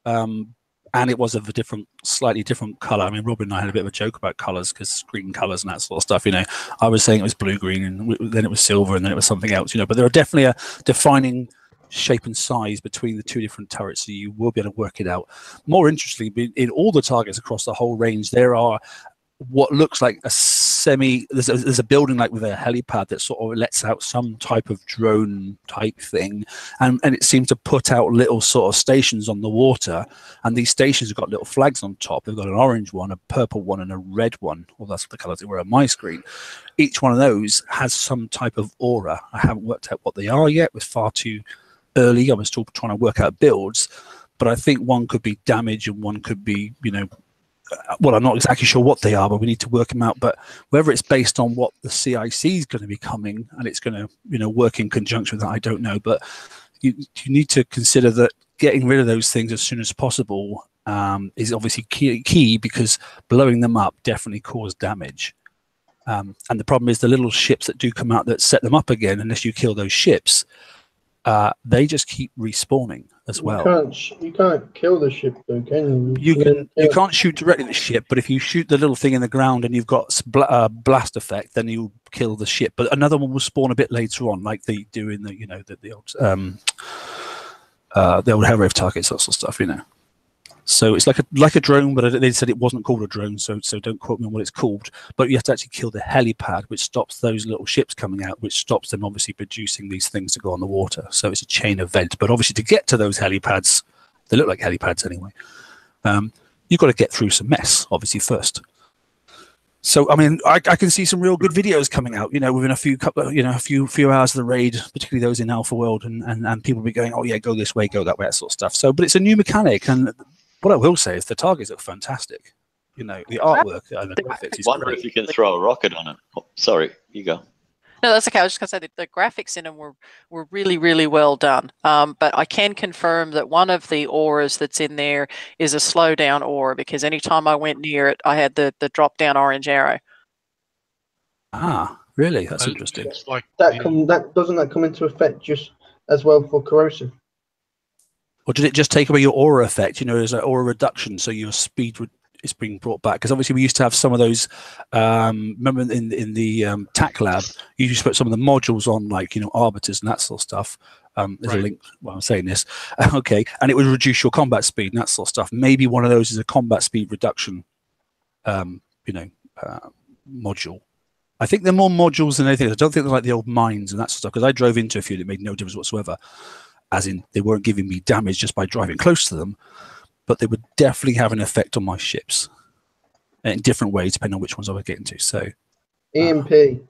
and it was of a slightly different color. I mean, Robin and I had a bit of a joke about colors because screen colors and that sort of stuff. You know, I was saying it was blue, green, and then it was silver, and then it was something else. You know, but there are definitely a defining shape and size between the 2 different turrets, so you will be able to work it out. More interestingly, in all the targets across the whole range, there are what looks like a there's a building like with a helipad that sort of lets out some type of drone type thing, and it seems to put out little sort of stations on the water, and these stations have got little flags on top. They've got an orange one, a purple one, and a red one. Well, that's the colors that were on my screen. Each one of those has some type of aura. I haven't worked out what they are yet. It was far too early. I was still trying to work out builds, but I think one could be damage and one could be, you know, well, I'm not exactly sure what they are, but we need to work them out. But whether it's based on what the CIC is going to be coming and it's going to, you know, work in conjunction with that, I don't know. But you need to consider that getting rid of those things as soon as possible is obviously key because blowing them up definitely cause damage. And the problem is the little ships that do come out that set them up again, unless you kill those ships, they just keep respawning as well. You can't kill the ship though, can you? You can't shoot directly at the ship, but if you shoot the little thing in the ground and you've got blast effect, then you'll kill the ship. But another one will spawn a bit later on, like they do in the, you know, the old Hellrave targets, that sort of stuff, you know. So it's like a drone, but they said it wasn't called a drone, so don't quote me on what it's called. But you have to actually kill the helipad, which stops those little ships coming out, which stops them obviously producing these things to go on the water. So it's a chain event. But obviously to get to those helipads, they look like helipads anyway, you've got to get through some mess, obviously, first. So I mean, I can see some real good videos coming out, within a few few hours of the raid, particularly those in Alpha World, and people be going, oh yeah, go this way, go that way, that sort of stuff. So, but it's a new mechanic, and what I will say is the targets look fantastic. The artwork and the graphics is wonder great. if you can throw a rocket on it. Oh, sorry, you go. No, that's okay. I was just going to say the graphics in them were really, really well done. But I can confirm that one of the auras that's in there is a slowdown aura, because anytime I went near it, I had the drop down orange arrow. Ah, really? That's interesting. Like Doesn't that come into effect just as well for corrosive? Or did it just take away your aura effect? There's an aura reduction, so your speed is being brought back. Because obviously we used to have some of those. Remember in the TAC lab, you used to put some of the modules on, like arbiters and that sort of stuff. There's a link while I'm saying this. Okay, and it would reduce your combat speed and that sort of stuff. Maybe one of those is a combat speed reduction, module. I think they're more modules than anything. I don't think they're like the old mines and that sort of stuff. Because I drove into a few that made no difference whatsoever. As in, they weren't giving me damage just by driving close to them, but they would definitely have an effect on my ships in different ways, depending on which ones I was getting to. So, EMP,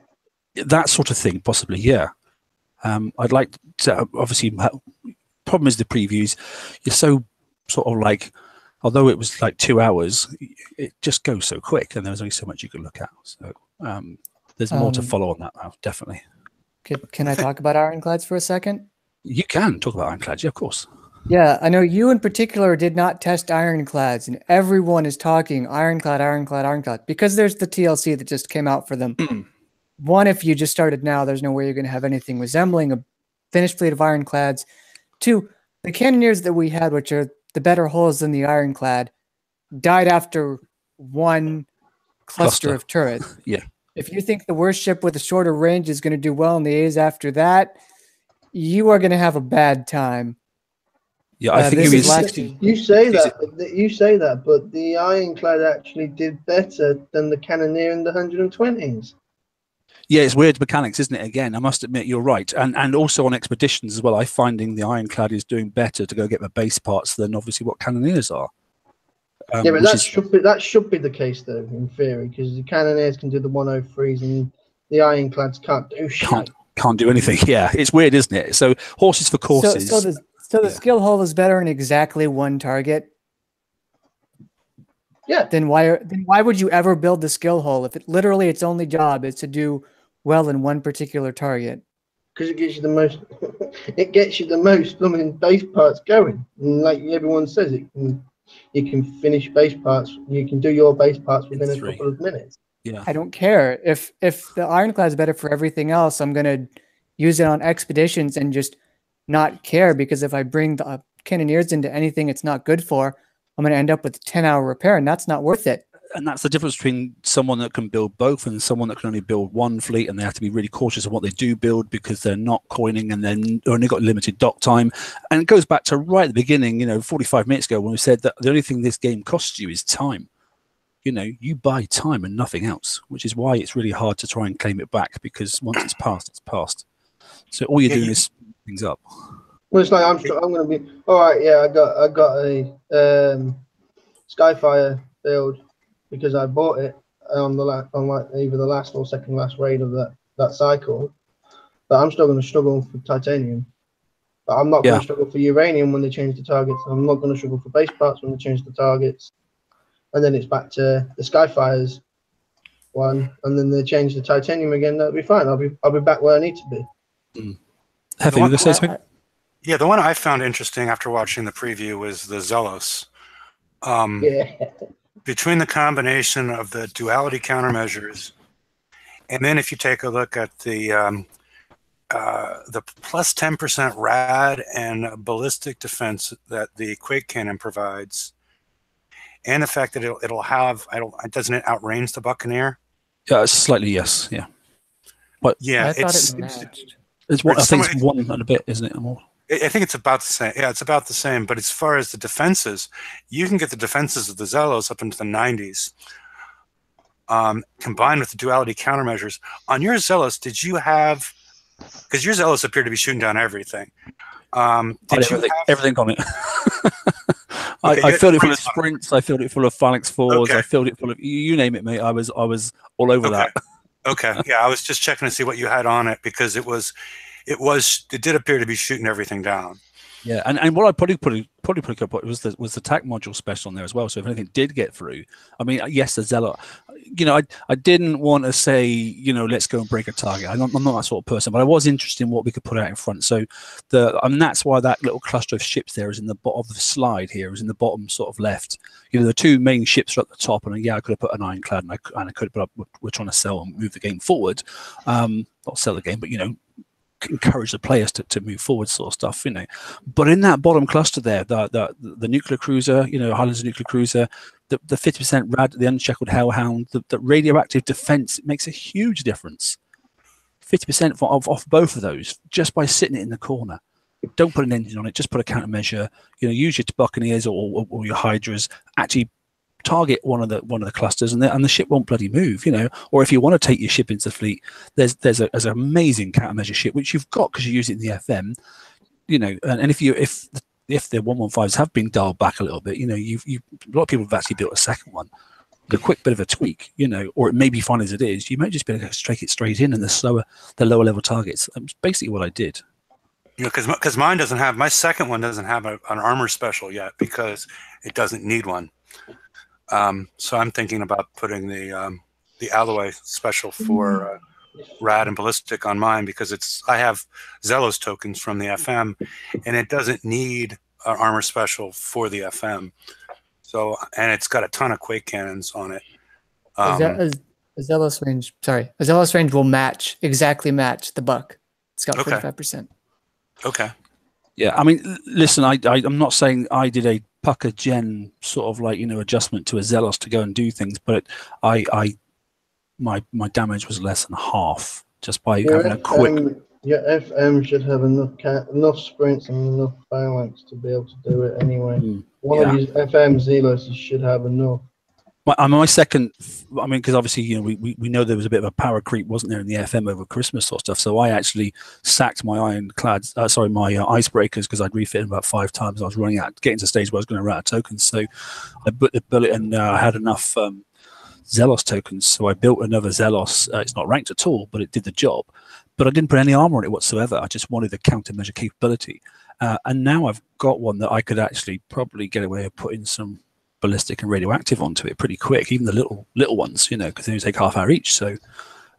that sort of thing, possibly, yeah. I'd like to obviously. Problem is the previews. You're so sort of like, although it was like 2 hours, it just goes so quick, and there's only so much you can look at. So there's more to follow on that now, definitely. Can I talk about Ironclads for a second? You can talk about Ironclads, yeah, of course. Yeah, I know you in particular did not test Ironclads, and everyone is talking Ironclad, Ironclad, Ironclad, because there's the TLC that just came out for them. One, if you just started now, there's no way you're going to have anything resembling a finished fleet of Ironclads. Two, the cannoneers that we had, which are the better hulls than the Ironclad, died after one cluster of turrets. Yeah. If you think the worst ship with a shorter range is going to do well in the A's after that, you are going to have a bad time. Yeah, I think you say that, but the Ironclad actually did better than the cannoneer in the 120s. Yeah, it's weird mechanics, isn't it? Again, I must admit you're right, and also on expeditions as well. I'm finding the Ironclad is doing better to go get the base parts than obviously what cannoneers are. Yeah, but that should be the case though, in theory, because the cannoneers can do the 103s and the Ironclads can't do shit. Can't do anything. Yeah, it's weird, isn't it? So horses for courses. So the skill hull is better in exactly one target. Yeah. Then why would you ever build the skill hull if literally its only job is to do well in one particular target? Because it gets you the most. It gets you the most base parts going. And like everyone says, you can finish base parts. You can do your base parts within a couple of minutes. Yeah. I don't care if the Ironclad is better for everything else. I'm gonna use it on expeditions and just not care, because if I bring the cannoneers into anything it's not good for, I'm gonna end up with a 10-hour repair, and that's not worth it. And that's the difference between someone that can build both and someone that can only build one fleet, and they have to be really cautious of what they do build because they're not coining and then only got limited dock time. And it goes back to right at the beginning, 45 minutes ago, when we said that the only thing this game costs you is time. You buy time and nothing else, which is why it's really hard to try and claim it back, because once it's passed, it's passed. So all you're doing is things up. Well, it's like I'm going to be all right. Yeah, I got a Skyfire build because I bought it on either the last or second last raid of that cycle. But I'm still going to struggle for titanium. But I'm not going to struggle for uranium when they change the targets. I'm not going to struggle for base parts when they change the targets. And then it's back to the Skyfires one, and then they change the titanium again. That'll be fine. I'll be back where I need to be. Have you say something? Yeah, the one I found interesting after watching the preview was the Zealous. Between the combination of the duality countermeasures, and then if you take a look at the plus 10% rad and ballistic defense that the Quake Cannon provides, and the fact that it'll have, doesn't it outrange the Buccaneer? Yeah, slightly, yes. Yeah. But yeah, I thought it matched. It's one. I think it's one and a bit, isn't it? More. I think it's about the same. Yeah, it's about the same. But as far as the defenses, you can get the defenses of the Zealous up into the 90s, combined with the duality countermeasures. On your Zealous, did you have? Because your Zealous appeared to be shooting down everything. Everything on it. I filled it full of sprints. I filled it full of phalanx fours. I filled it full of you name it, mate. I was all over that. Okay, yeah, I was just checking to see what you had on it because it did appear to be shooting everything down. Yeah, and what I probably could have put was the TAC module special on there as well. So if anything did get through, I mean, yes, the Zealot. You know, I didn't want to say, you know, let's go and break a target. I'm not that sort of person, but I was interested in what we could put out in front. So and that's why that little cluster of ships there is in the bottom of the slide here, is in the bottom sort of left. You know, the two main ships are at the top, and yeah, I could have put an Ironclad, and I could have put up. We're trying to sell and move the game forward, not sell the game, but you know, encourage the players to move forward, sort of stuff, you know. But in that bottom cluster there, the nuclear cruiser, you know, Highlands nuclear cruiser, the 50% rad, the unshackled hellhound, the radioactive defense, it makes a huge difference. 50% off both of those just by sitting it in the corner. Don't put an engine on it, just put a countermeasure. You know, use your Buccaneers or your Hydras. Actually target one of the clusters, and the ship won't bloody move, you know. Or if you want to take your ship into the fleet, there's an amazing countermeasure ship which you've got because you use it in the FM, you know. And if the 115s have been dialed back a little bit, you know, a lot of people have actually built a second one, a quick bit of a tweak, you know, or it may be fine as it is. You may just be able to strike it straight in, and the lower level targets. That's basically what I did. You know, because mine doesn't have, my second one doesn't have an armor special yet because it doesn't need one. So I'm thinking about putting the alloy special for rad and ballistic on mine because I have Zealous tokens from the FM, and it doesn't need an armor special for the FM. So, and it's got a ton of quake cannons on it. A Zealous range will exactly match the buck. It's got 45%. Okay. Yeah, I mean, listen, I'm not saying I did a pucker gen sort of like, you know, adjustment to a Zealous to go and do things, but my damage was less than half just by having a quick. Your FM should have enough sprints and enough phalanx to be able to do it anyway. One of these FM Zealous should have enough. My second, I mean, because obviously, you know, we know there was a bit of a power creep, wasn't there, in the FM over Christmas sort of stuff. So I actually sacked my Ironclads, my icebreakers, because I'd refit them about 5 times. I was running out, getting to the stage where I was going to run out of tokens. So I put the bullet, and I had enough Zealous tokens. So I built another Zealous. It's not ranked at all, but it did the job. But I didn't put any armor on it whatsoever. I just wanted the countermeasure capability. And now I've got one that I could actually probably get away with putting some ballistic and radioactive onto it pretty quick, even the little ones, you know, because they only take half hour each. So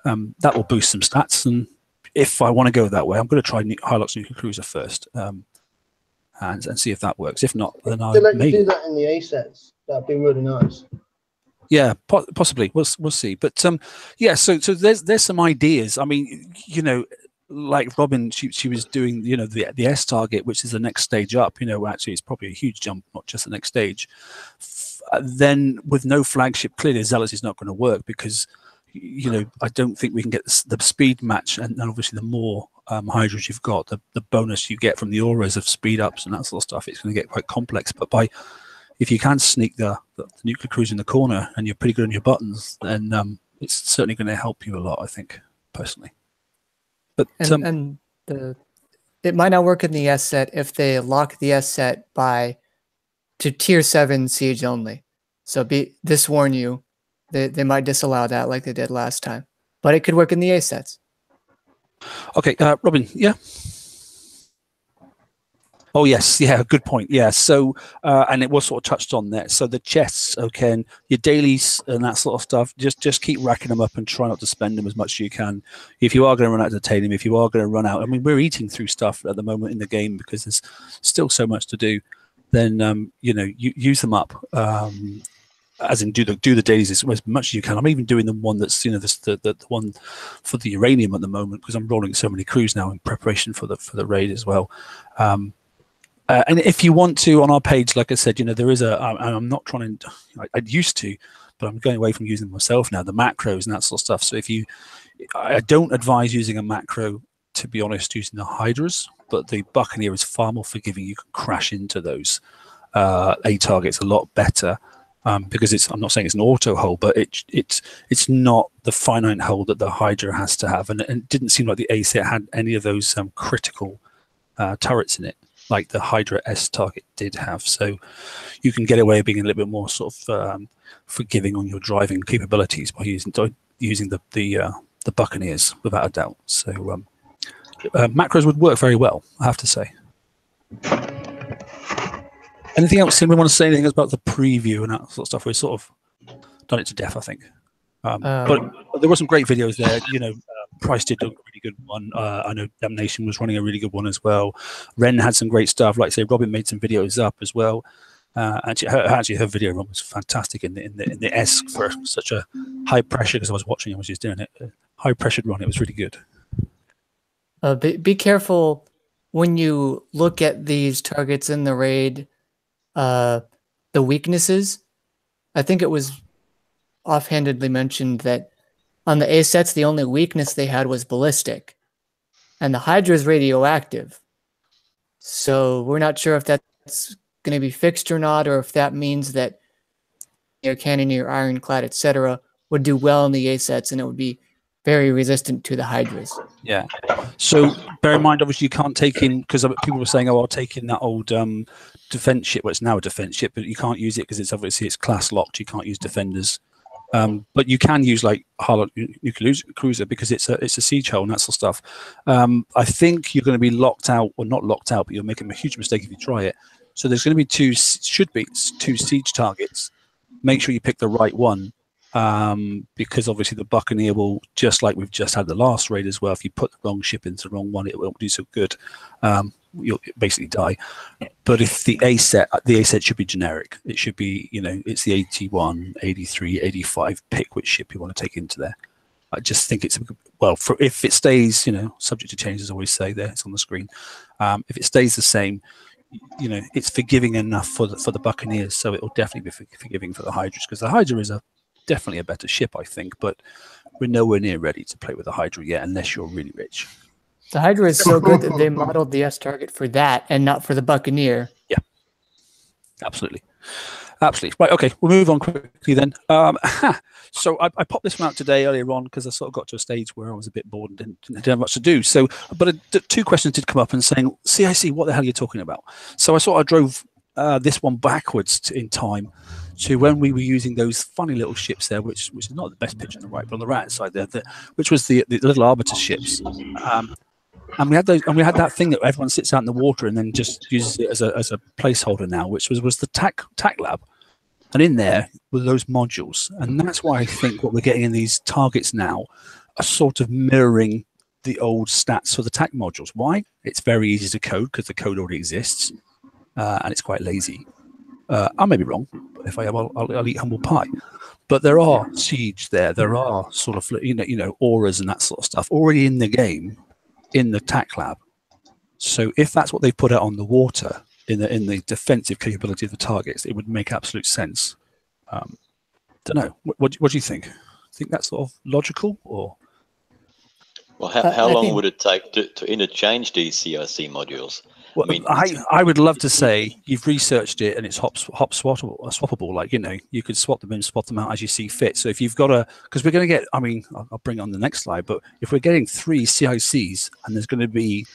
that will boost some stats. And if I want to go that way, I'm going to try Hilux nuclear cruiser first, and see if that works. If not, then I'll do that in the A sets. That'd be really nice. Yeah, possibly. We'll see. But yeah, so there's some ideas. I mean, you know, like Robin, she was doing, you know, the S target, which is the next stage up. You know, actually, it's probably a huge jump, not just the next stage. Then with no flagship, clearly Zealous is not going to work because, you know, I don't think we can get the speed match, and obviously the more Hydras you've got, the bonus you get from the auras of speed ups and that sort of stuff, it's going to get quite complex. But if you can sneak the nuclear cruiser in the corner and you're pretty good on your buttons, then it's certainly going to help you a lot, I think, personally. But it might not work in the S set if they lock the S set to tier 7 siege only. So this warn you, they might disallow that like they did last time. But it could work in the A sets. Okay, Robin, yeah. Oh yes, yeah, good point. Yeah, so and it was sort of touched on there. So the chests, okay, and your dailies and that sort of stuff, just keep racking them up and try not to spend them as much as you can. If you are going to run out of titanium, if you are going to run out, I mean, we're eating through stuff at the moment in the game because there's still so much to do. Then you know, you use them up. As in do the dailies as much as you can. I'm even doing the one that's, you know, the one for the uranium at the moment because I'm rolling so many crews now in preparation for the raid as well. And if you want to, on our page, like I said, you know, there is I'm not trying to, I used to, but I'm going away from using them myself now, the macros and that sort of stuff. So I don't advise using a macro, to be honest, using the Hydras, but the Buccaneer is far more forgiving. You can crash into those A targets a lot better because I'm not saying it's an auto hull, but it's not the finite hull that the Hydra has to have. And it didn't seem like the A set had any of those critical turrets in it. like the Hydra S target did have. So you can get away with being a little bit more sort of forgiving on your driving capabilities by using the Buccaneers, without a doubt. So macros would work very well, I have to say. Anything else? Anybody want to say anything about the preview and that sort of stuff? We've sort of done it to death, I think. But there were some great videos there. You know, Price did a really good one. I know Damnation was running a really good one as well. Ren had some great stuff. Like I say, Robin made some videos up as well. Actually, her video run was fantastic in the ESC for such a high pressure, because I was watching her when she was doing it. High pressured run. It was really good. Be careful when you look at these targets in the raid. The weaknesses. I think it was offhandedly mentioned that on the A sets, the only weakness they had was ballistic, and the Hydra is radioactive. So we're not sure if that's going to be fixed or not, or if that means that your Cannoneer, Ironclad, etc. would do well in the A sets, and it would be very resistant to the Hydras. Yeah. So bear in mind, obviously, you can't take in, because people were saying, "Oh, I'll take in that old defense ship." Well, it's now a defense ship, but you can't use it because it's obviously class locked. You can't use defenders, but you can use like Harlot nuclear cruiser because it's a siege hull and that sort of stuff. I think you're going to be locked out, or not locked out, but you're making a huge mistake if you try it. So there's going to be two siege targets. Make sure you pick the right one. Because obviously the Buccaneer will, just like we've just had the last raid as well, if you put the wrong ship into the wrong one, it won't do so good. You'll basically die. But if the A set should be generic. It should be, you know, it's the 81, 83, 85, pick which ship you want to take into there. I just think it's, well, if it stays, you know, subject to change, as I always say there, it's on the screen. If it stays the same, you know, it's forgiving enough for the Buccaneers, so it will definitely be forgiving for the Hydras, because the Hydra is definitely a better ship, I think, but we're nowhere near ready to play with the Hydra yet, unless you're really rich. The Hydra is so good that they modeled the S target for that and not for the Buccaneer. Yeah, absolutely. Right, okay, we'll move on quickly then. So I popped this one out today earlier on because I sort of got to a stage where I was a bit bored and didn't have much to do. So, but two questions did come up and saying, CIC, what the hell are you talking about? So I sort of drove this one backwards in time to when we were using those funny little ships there, which is not the best picture on the right, but on the right side there, which was the little arbiter ships. And we had those, and we had that thing that everyone sits out in the water and then just uses it as a placeholder now, which was the TAC lab. And in there were those modules. And that's why I think what we're getting in these targets now are sort of mirroring the old stats for the TAC modules. Why? It's very easy to code because the code already exists, and it's quite lazy. I may be wrong, but if I am, I'll eat humble pie. But there are siege there are sort of you know auras and that sort of stuff already in the game, in the TAC lab. So if that's what they put out on the water in the defensive capability of the targets, it would make absolute sense. Don't know. What do you think? Think that's sort of logical, or? Well, how long would it take to interchange these CIC modules? Well, I mean, I would love to say you've researched it and it's hop swappable. Like, you know, you could swap them in, swap them out as you see fit. So if you've got because we're going to get, I mean, I'll bring it on the next slide, but if we're getting 3 CICs and there's going to be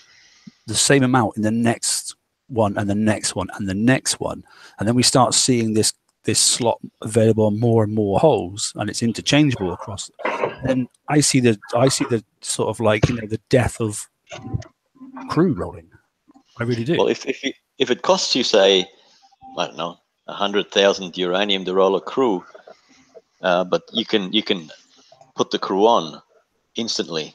the same amount in the next one and the next one and the next one, and then we start seeing this slot available on more and more holes, and it's interchangeable across, then I see the sort of like, you know, the death of crew rolling. I really do. Well, if it costs you, say, I don't know, 100,000 uranium to roll a crew, but you can put the crew on instantly.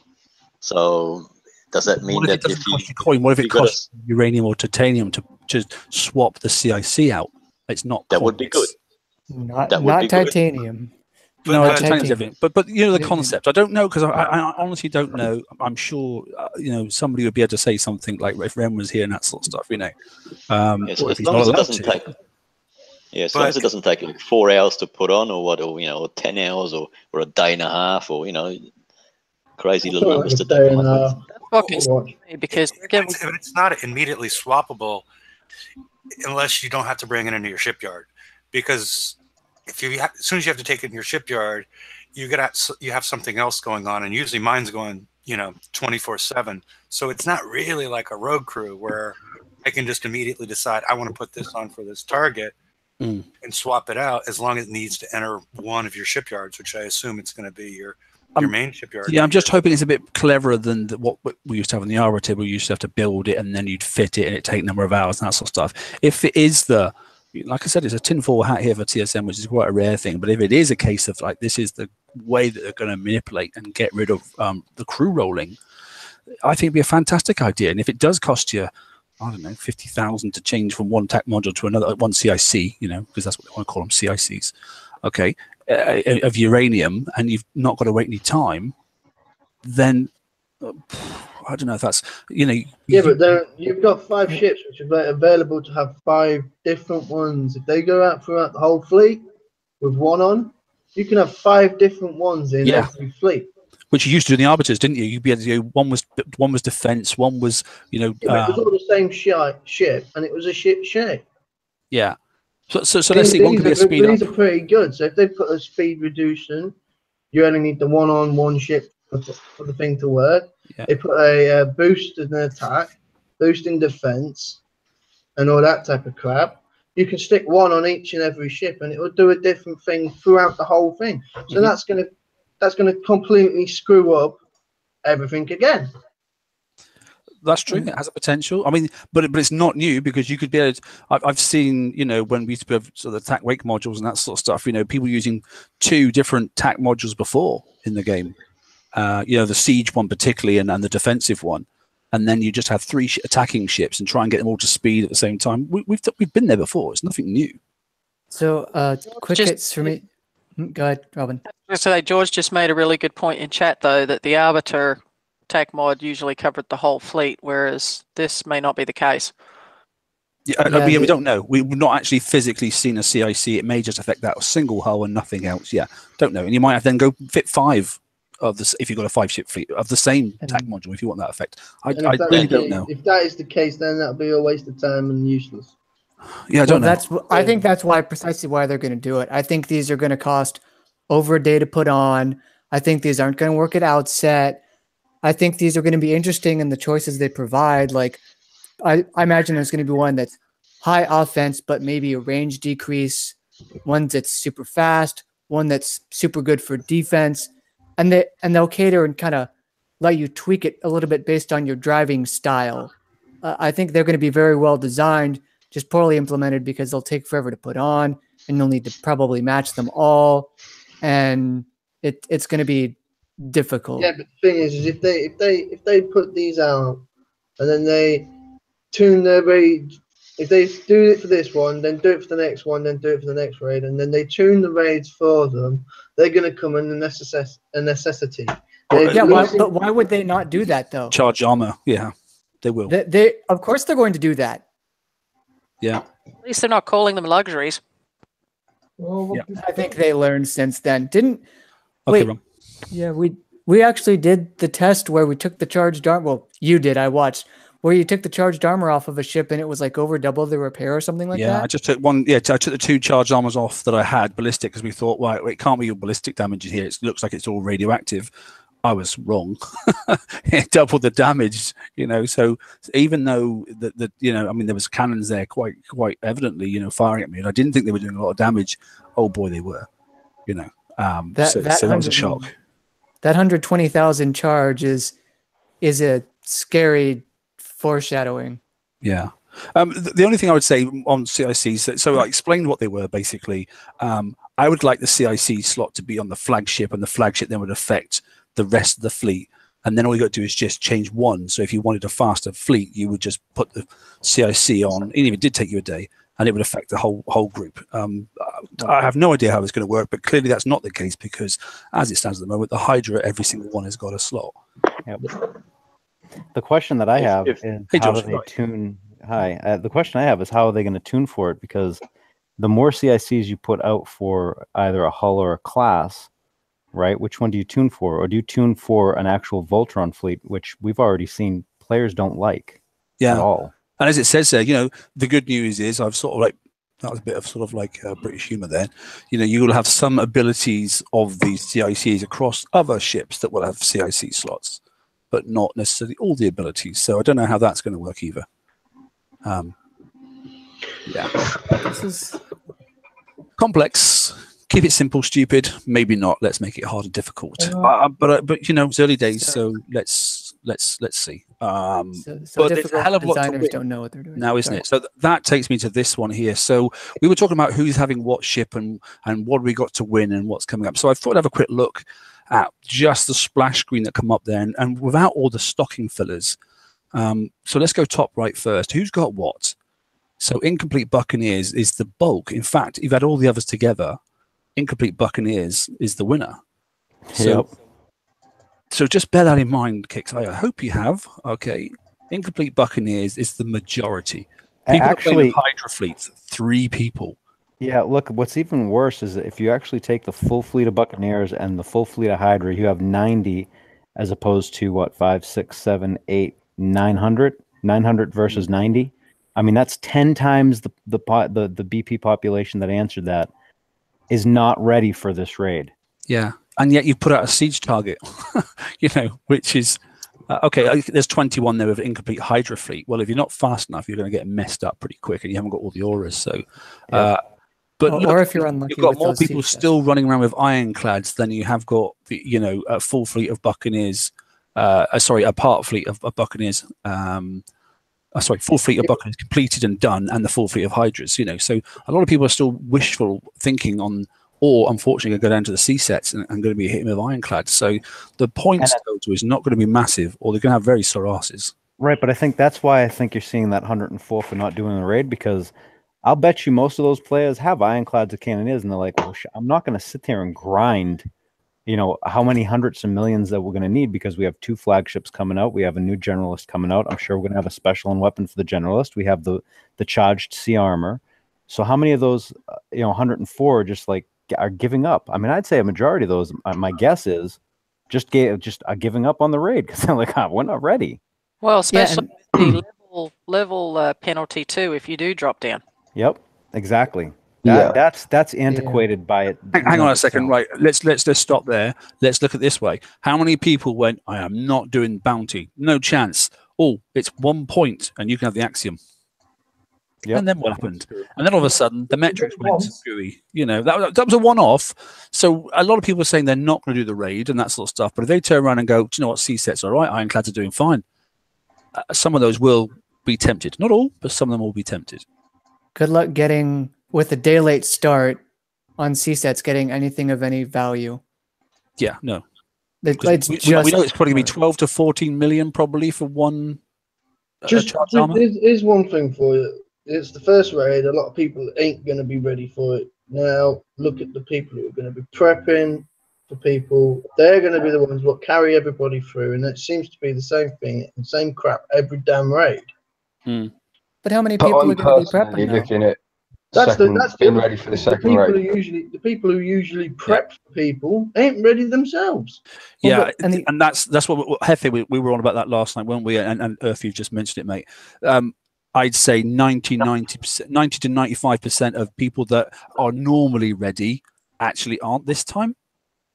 So does that mean that if you coin, what if it costs uranium or titanium to just swap the CIC out? It's not. That would be good. Not titanium. Good. No, titanium's everything. But you know the concept. I don't know, because I honestly don't know. I'm sure you know, somebody would be able to say something like if Ren was here and that sort of stuff. You know, as long as it doesn't take. Yeah, as long as it doesn't take like 4 hours to put on, or what, or you know, or 10 hours, or a day and a half, or you know, crazy little numbers to do. Because again, it's not immediately swappable unless you don't have to bring it into your shipyard, because if you as soon as you have to take it in your shipyard, you have something else going on, and usually mine's going, you know, 24/7. So it's not really like a road crew where I can just immediately decide I want to put this on for this target and swap it out as long as it needs to enter one of your shipyards, which I assume it's going to be your main shipyard. Yeah, I'm just hoping it's a bit cleverer than what we used to have on the Arbor table. You used to have to build it and then you'd fit it and it'd take a number of hours and that sort of stuff. If it is like I said, it's a tinfoil hat here for TSM, which is quite a rare thing. But if it is a case of like this is the way that they're going to manipulate and get rid of the crew rolling, I think it'd be a fantastic idea. And if it does cost you, I don't know, 50,000 to change from one TAC module to another, one CIC, because that's what they want to call them, CICs. Okay, of uranium, and you've not got to wait any time, then I don't know if that's Yeah, but you've got 5 ships which are available to have 5 different ones. If they go out throughout the whole fleet with one on, you can have 5 different ones in every fleet. Which you used to do in the Arbiters, didn't you? You'd be able to do one was defense, one was it was all the same ship, and it was a ship share. Yeah. So let's see. One could be a speed up. These are pretty good. So if they put a speed reduction, you only need the one ship for the thing to work. Yeah. They put a boost in attack, boost in defense, and all that type of crap. You can stick one on each and every ship, and it will do a different thing throughout the whole thing. So that's gonna completely screw up everything again. That's true. It has a potential. I mean, but it's not new because you could be able to, I've seen, when we used to have sort of TAC wake modules and that sort of stuff, people using 2 different TAC modules before in the game. The siege one particularly and the defensive one. And then you just have 3 attacking ships and try and get them all to speed at the same time. We've been there before. It's nothing new. So quick hits for me. Go ahead, Robin. So George just made a really good point in chat, though, that the Arbiter TAC mod usually covered the whole fleet, whereas this may not be the case. Yeah, we don't know. We've not actually physically seen a CIC. It may just affect that single hull and nothing else. Yeah, don't know. And you might have then go fit 5 of this if you've got a 5-ship fleet of the same TAC module if you want that effect. I really don't know. If that is the case, then that'll be a waste of time and useless. Yeah, I don't know. I think that's precisely why they're going to do it. I think these are going to cost over a day to put on. I think these aren't going to work at outset. I think these are going to be interesting in the choices they provide. Like, I imagine there's going to be one that's high offense, but maybe a range decrease, one that's super fast, one that's super good for defense, and they'll cater and kind of let you tweak it a little bit based on your driving style. I think they're going to be very well designed, just poorly implemented because they'll take forever to put on, and you'll need to probably match them all, and it's going to be difficult. Yeah, but the thing is if they put these out and then they tune their raid, if they do it for this one, then do it for the next one, then do it for the next raid, and then they tune the raids for them, they're going to come in a necessity. But why would they not do that though? Charge armor, yeah, they will. They of course they're going to do that. Yeah. At least they're not calling them luxuries. Yeah. I think they learned since then. Wait. Yeah, we actually did the test where we took the charged armor. Well, you did. I watched where you took the charged armor off of a ship and it was like over double the repair or something like that. Yeah, I just took one. Yeah, I took the 2 charged armors off that I had ballistic because we thought, well, it can't be your ballistic damage here. It looks like it's all radioactive. I was wrong. It doubled the damage, So even though there was cannons there quite evidently, firing at me, and I didn't think they were doing a lot of damage. Oh boy, they were. So that was a shock. That 120,000 charge is a scary foreshadowing. Yeah. The only thing I would say on CICs, so I explained what they were basically. I would like the CIC slot to be on the flagship, and the flagship then would affect the rest of the fleet. And then all you got to do is just change one. So if you wanted a faster fleet, you would just put the CIC on, even if it did take you a day, and it would affect the whole group. I have no idea how it's going to work, but clearly that's not the case because as it stands at the moment, the Hydra, every single one has got a slot. Yep. The question that I have is how do they tune? The question I have is how are they going to tune for it? Because the more CICs you put out for either a hull or a class, right? Which one do you tune for? Or do you tune for an actual Voltron fleet, which we've already seen players don't like at all? And as it says there, the good news is I've sort of that was a bit of sort of like British humor there. You will have some abilities of these CICs across other ships that will have CIC slots, but not necessarily all the abilities. So I don't know how that's going to work either. Yeah. This is complex. Keep it simple, stupid. Maybe not. Let's make it hard and difficult. But you know, it's early days, so let's see. so but there's a hell of a lot to designers win don't know what they're doing now, isn't it? So that takes me to this one here. So we were talking about who's having what ship and what we got to win and what's coming up. So I thought I'd have a quick look at just the splash screen that come up there, and without all the stocking fillers. So let's go top right first. Who's got what? So Incomplete Buccaneers is the bulk. In fact, you've had all the others together. Incomplete Buccaneers is the winner. So just bear that in mind, Kix. I hope you have. Okay. Incomplete Buccaneers is the majority. People actually Hydra fleets, 3 people. Yeah, look, what's even worse is that if you actually take the full fleet of Buccaneers and the full fleet of Hydra, you have 90 as opposed to what, 5, 6, 7, 8, 900? 900 versus 90. I mean, that's 10 times the BP population that answered that is not ready for this raid. Yeah, and yet you put out a siege target, you know, which is okay. There's 21 there with incomplete Hydra fleet. Well, if you're not fast enough, you're going to get messed up pretty quick, and you haven't got all the auras. So, but or if you're unlucky, you've got more people still running around with Ironclads than you have got, you know, a full fleet of Buccaneers. Sorry, a part fleet of Buccaneers. Sorry, full fleet of Buccaneers completed and done, and the full fleet of Hydras. You know, so a lot of people are still wishful thinking on, or unfortunately going to go down to the C sets and going to be hitting with Ironclads. So the points total is not going to be massive, or they're going to have very sore asses. Right, but I think that's why I think you're seeing that 104 for not doing the raid, because I'll bet you most of those players have Ironclads or Cannoneers, and they're like, well, I'm not going to sit there and grind, you know, how many hundreds of millions that we're going to need, because we have 2 flagships coming out. We have a new generalist coming out. I'm sure we're going to have a special and weapon for the generalist. We have the charged sea armor. So how many of those, you know, 104 just like are giving up? I mean, I'd say a majority of those, my guess is just are giving up on the raid because they're like, we're not ready. Well, especially the level penalty too if you do drop down. Yep, exactly. That's antiquated by it. Hang on a second, right? Let's stop there. Let's look at it this way. How many people went, I am not doing bounty? No chance. Oh, it's 1 point, and you can have the axiom. Yep. And then what happened? And then all of a sudden, the metrics went screwy. You know, that was a one-off. So a lot of people are saying they're not going to do the raid and that sort of stuff. But if they turn around and go, do you know what, C-sets are all right, Ironclads are doing fine. Some of those will be tempted. Not all, but some of them will be tempted. Good luck getting, with a day late start on C-sets, getting anything of any value. Yeah, no. We know it's probably going to be 12 to 14 million probably for one charge armor. Here's one thing for you. It's the first raid. A lot of people ain't going to be ready for it. Now, look at the people who are going to be prepping for people. They're going to be the ones that carry everybody through, and it seems to be the same thing, the same crap every damn raid. But how many people are going to be prepping now? Looking at that's being ready for the second raid. The people who usually prep for people ain't ready themselves. Yeah, and that's what Hefe, we were on about that last night, weren't we? And Earth, you just mentioned it, mate. I'd say 90 to 95% of people that are normally ready actually aren't this time.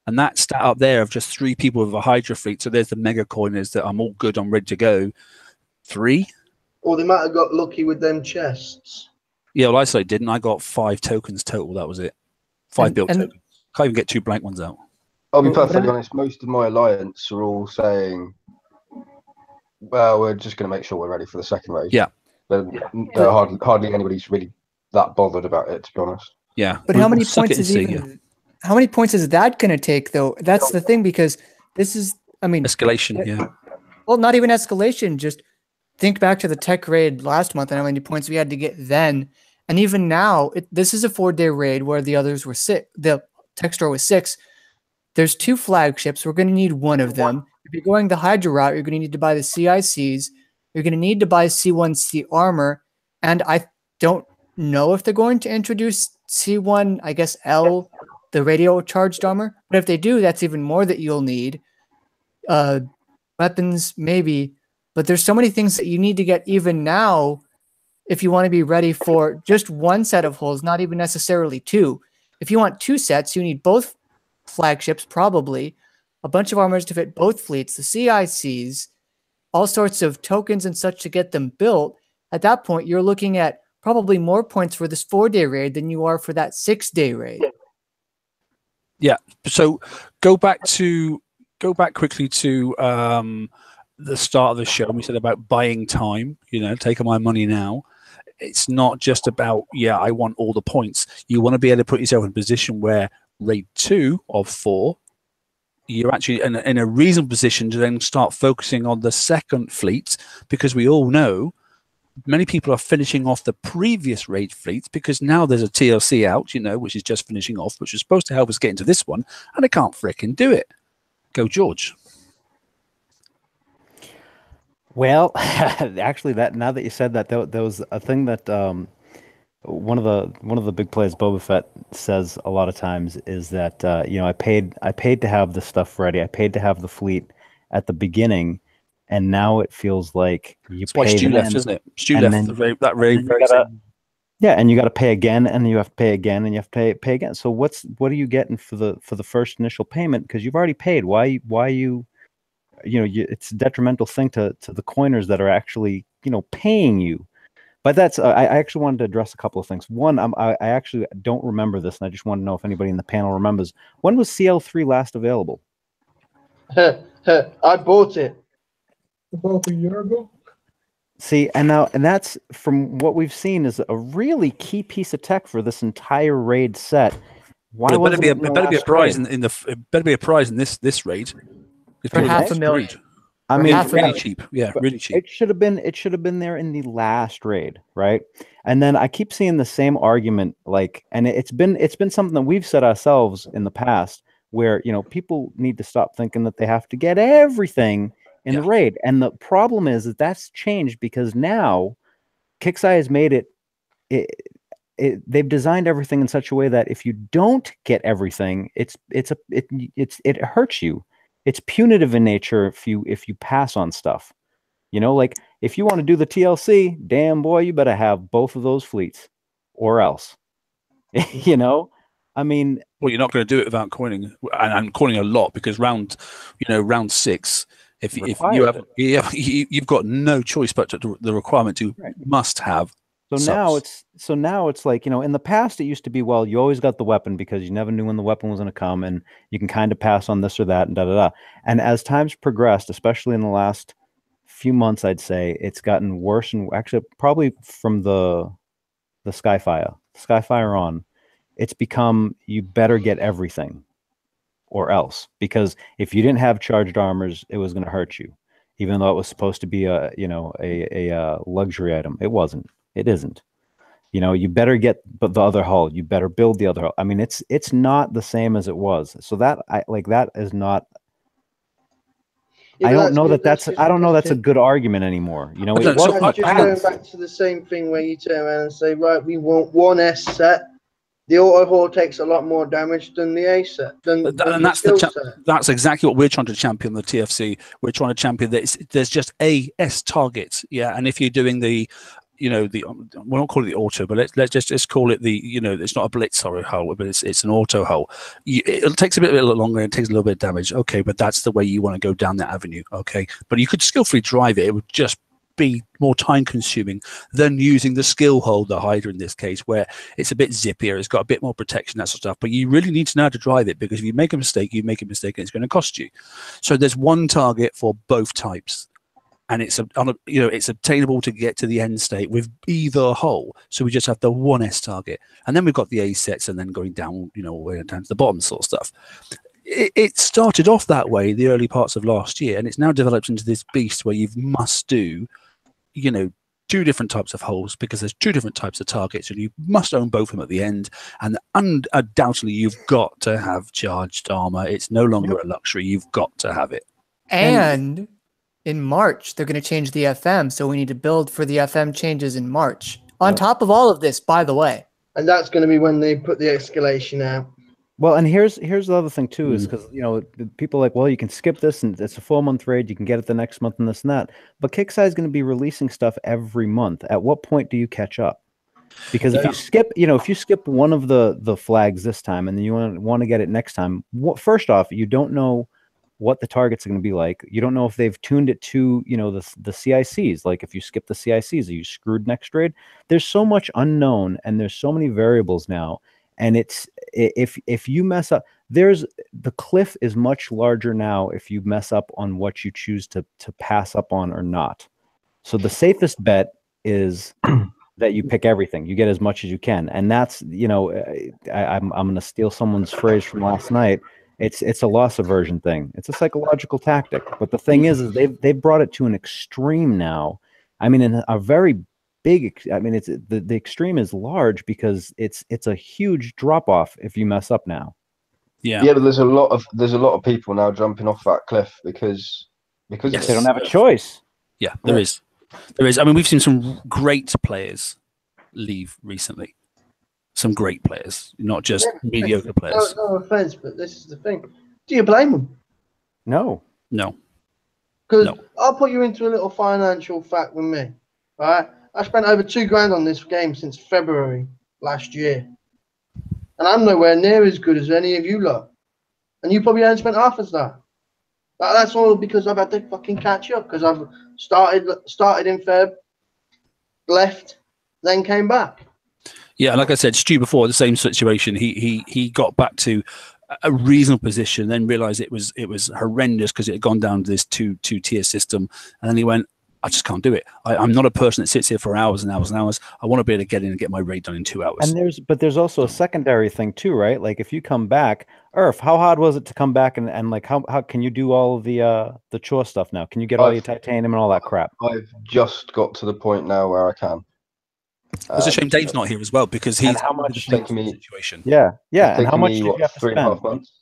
And that stat up there of just 3 people with a Hydra fleet. So there's the mega coiners that I'm all good, I'm ready to go. 3? Or they might have got lucky with them chests. Yeah, well, I certainly didn't. I got 5 tokens total. That was it. 5 built tokens. Can't even get 2 blank ones out. I'll be perfectly honest. Most of my alliance are all saying, well, we're just going to make sure we're ready for the second raid. Yeah. Hardly anybody's really that bothered about it, to be honest. Yeah. But how many points is that going to take, though? That's the thing, because this is, I mean... Escalation, yeah. Well, not even escalation. Just think back to the tech raid last month and how many points we had to get then. And even now, this is a 4-day raid where the others were 6. The tech store was 6. There's 2 flagships. We're going to need 1 of them. If you're going the Hydra route, you're going to need to buy the CICs. You're going to need to buy C1C armor. And I don't know if they're going to introduce C1, I guess, L, the radio charged armor. But if they do, that's even more that you'll need. Weapons, maybe. But there's so many things that you need to get even now if you want to be ready for just 1 set of hulls, not even necessarily 2. If you want 2 sets, you need both flagships, probably, a bunch of armors to fit both fleets, the CICs, all sorts of tokens and such to get them built, at that point, you're looking at probably more points for this 4-day raid than you are for that 6-day raid. Yeah. So go back quickly to the start of the show. We said about buying time, taking my money now. It's not just about, I want all the points. You want to be able to put yourself in a position where raid 2 of 4, you're actually in a reasonable position to then start focusing on the second fleet, because we all know many people are finishing off the previous raid fleets because now there's a TLC out, which is just finishing off, which is supposed to help us get into this one, and I can't fricking do it. Go, George. Well, actually, now that you said that, there was a thing that one of the big players, Boba Fett, says a lot of times is that I paid to have the stuff ready. I paid to have the fleet at the beginning. And now it feels like you pay. Why Stu left, isn't it? Stu left that raid. Yeah, and you got to pay again, and you have to pay again, and you have to pay again. So what are you getting for the first initial payment? Because you've already paid. Why it's a detrimental thing to the coiners that are actually paying you. But that's I actually wanted to address a couple of things. One, I actually don't remember this, and I just want to know if anybody in the panel remembers. When was CL3 last available? I bought it about a year ago. See, and that's, from what we've seen, is a really key piece of tech for this entire raid set. Why better be a prize in this raid. It's for $500,000. I mean, really cheap. Yeah, really cheap. It should have been there in the last raid, right? And then I keep seeing the same argument, and it's been something that we've said ourselves in the past, where people need to stop thinking that they have to get everything in the raid. And the problem is that that's changed because now CICs has made it they've designed everything in such a way that if you don't get everything, it hurts you. It's punitive in nature if you pass on stuff. Like if you want to do the TLC, damn boy, you better have both of those fleets or else. I mean, well, you're not going to do it without coining, and coining a lot, because round 6, if you have, you've got no choice but the requirement to must have. So now it's like, in the past it used to be, well, you always got the weapon because you never knew when the weapon was going to come, and you can kind of pass on this or that and da. And as times progressed, especially in the last few months, I'd say it's gotten worse, and actually probably from the Skyfire on, it's become, you better get everything or else, because if you didn't have charged armors, it was going to hurt you, even though it was supposed to be a luxury item. It wasn't. It isn't. You better get the other hull. You better build the other hull. I mean, it's not the same as it was. So that is not. I don't know that's a good argument anymore. It wasn't. Just going back to the same thing where you turn around and say, right, we want one S set. The auto hull takes a lot more damage than the A set. And that's exactly what we're trying to champion, the TFC. We're trying to champion that there's just a S target. Yeah, and if you're doing the we won't call it the auto, but let's just call it the, it's not a blitz or a hull, but it's an auto hull. It takes a bit longer, and it takes a little bit of damage. Okay, but that's the way you want to go down that avenue. Okay, but you could skillfully drive it. It would just be more time consuming than using the skill hull, the Hydra in this case, where it's a bit zippier, it's got a bit more protection, that sort of stuff. But you really need to know how to drive it, because if you make a mistake, and it's going to cost you. So there's one target for both types. And it's obtainable to get to the end state with either hull. So we just have the one S target, and then we've got the A sets, and then going down, way down to the bottom sort of stuff. It started off that way the early parts of last year, and it's now developed into this beast where you must do, 2 different types of hulls, because there's 2 different types of targets, and you must own both of them at the end. And undoubtedly, you've got to have charged armor. It's no longer a luxury. You've got to have it. And in March, they're going to change the FM, so we need to build for the FM changes in March. On top of all of this, by the way. And that's going to be when they put the escalation out. Well, and here's the other thing too, is because people are like, well, you can skip this, and it's a 4-month raid, you can get it the next month, and this and that. But CICs is going to be releasing stuff every month. At what point do you catch up? Because if you skip one of the flags this time, and then you want to get it next time, first off, you don't know what the targets are going to be like. You don't know if they've tuned it to, you know, the CICs. Like if you skip the CICs, are you screwed next raid? There's so much unknown, and there's so many variables now. And it's if you mess up, the cliff is much larger now if you mess up on what you choose to pass up on or not. So the safest bet is that you pick everything. You get as much as you can, and that's, you know, I'm going to steal someone's phrase from last night. It's a loss aversion thing. It's a psychological tactic. But the thing is they've brought it to an extreme now. I mean, in a very big. I mean, it's the extreme is large because it's a huge drop off if you mess up now. Yeah, but there's a lot of people now jumping off that cliff because yes, they don't have a choice. Yeah, there is. I mean, we've seen some great players leave recently. Some great players, not just mediocre players. No offense, but this is the thing. Do you blame them? No. Because I'll put you into a little financial fact with me. Right? I spent over $2,000 on this game since February last year. And I'm nowhere near as good as any of you lot. And you probably haven't spent half as that. But that's all because I've had to fucking catch up. Because I've started in Feb, left, then came back. Yeah, like I said, Stu before, the same situation. He got back to a reasonable position, then realised it was horrendous because it had gone down to this two-tier system, and then he went, I just can't do it. I'm not a person that sits here for hours and hours and hours. I want to be able to get in and get my raid done in 2 hours. And there's also a secondary thing too, right? Like if you come back, Earth, how hard was it to come back and like how can you do all of the chore stuff now? Can you get all your titanium and all that crap? I've just got to the point now where I can. It's a shame Dave's not here as well because he's how much taking me situation. Yeah. And how much did you have to 3.5 months?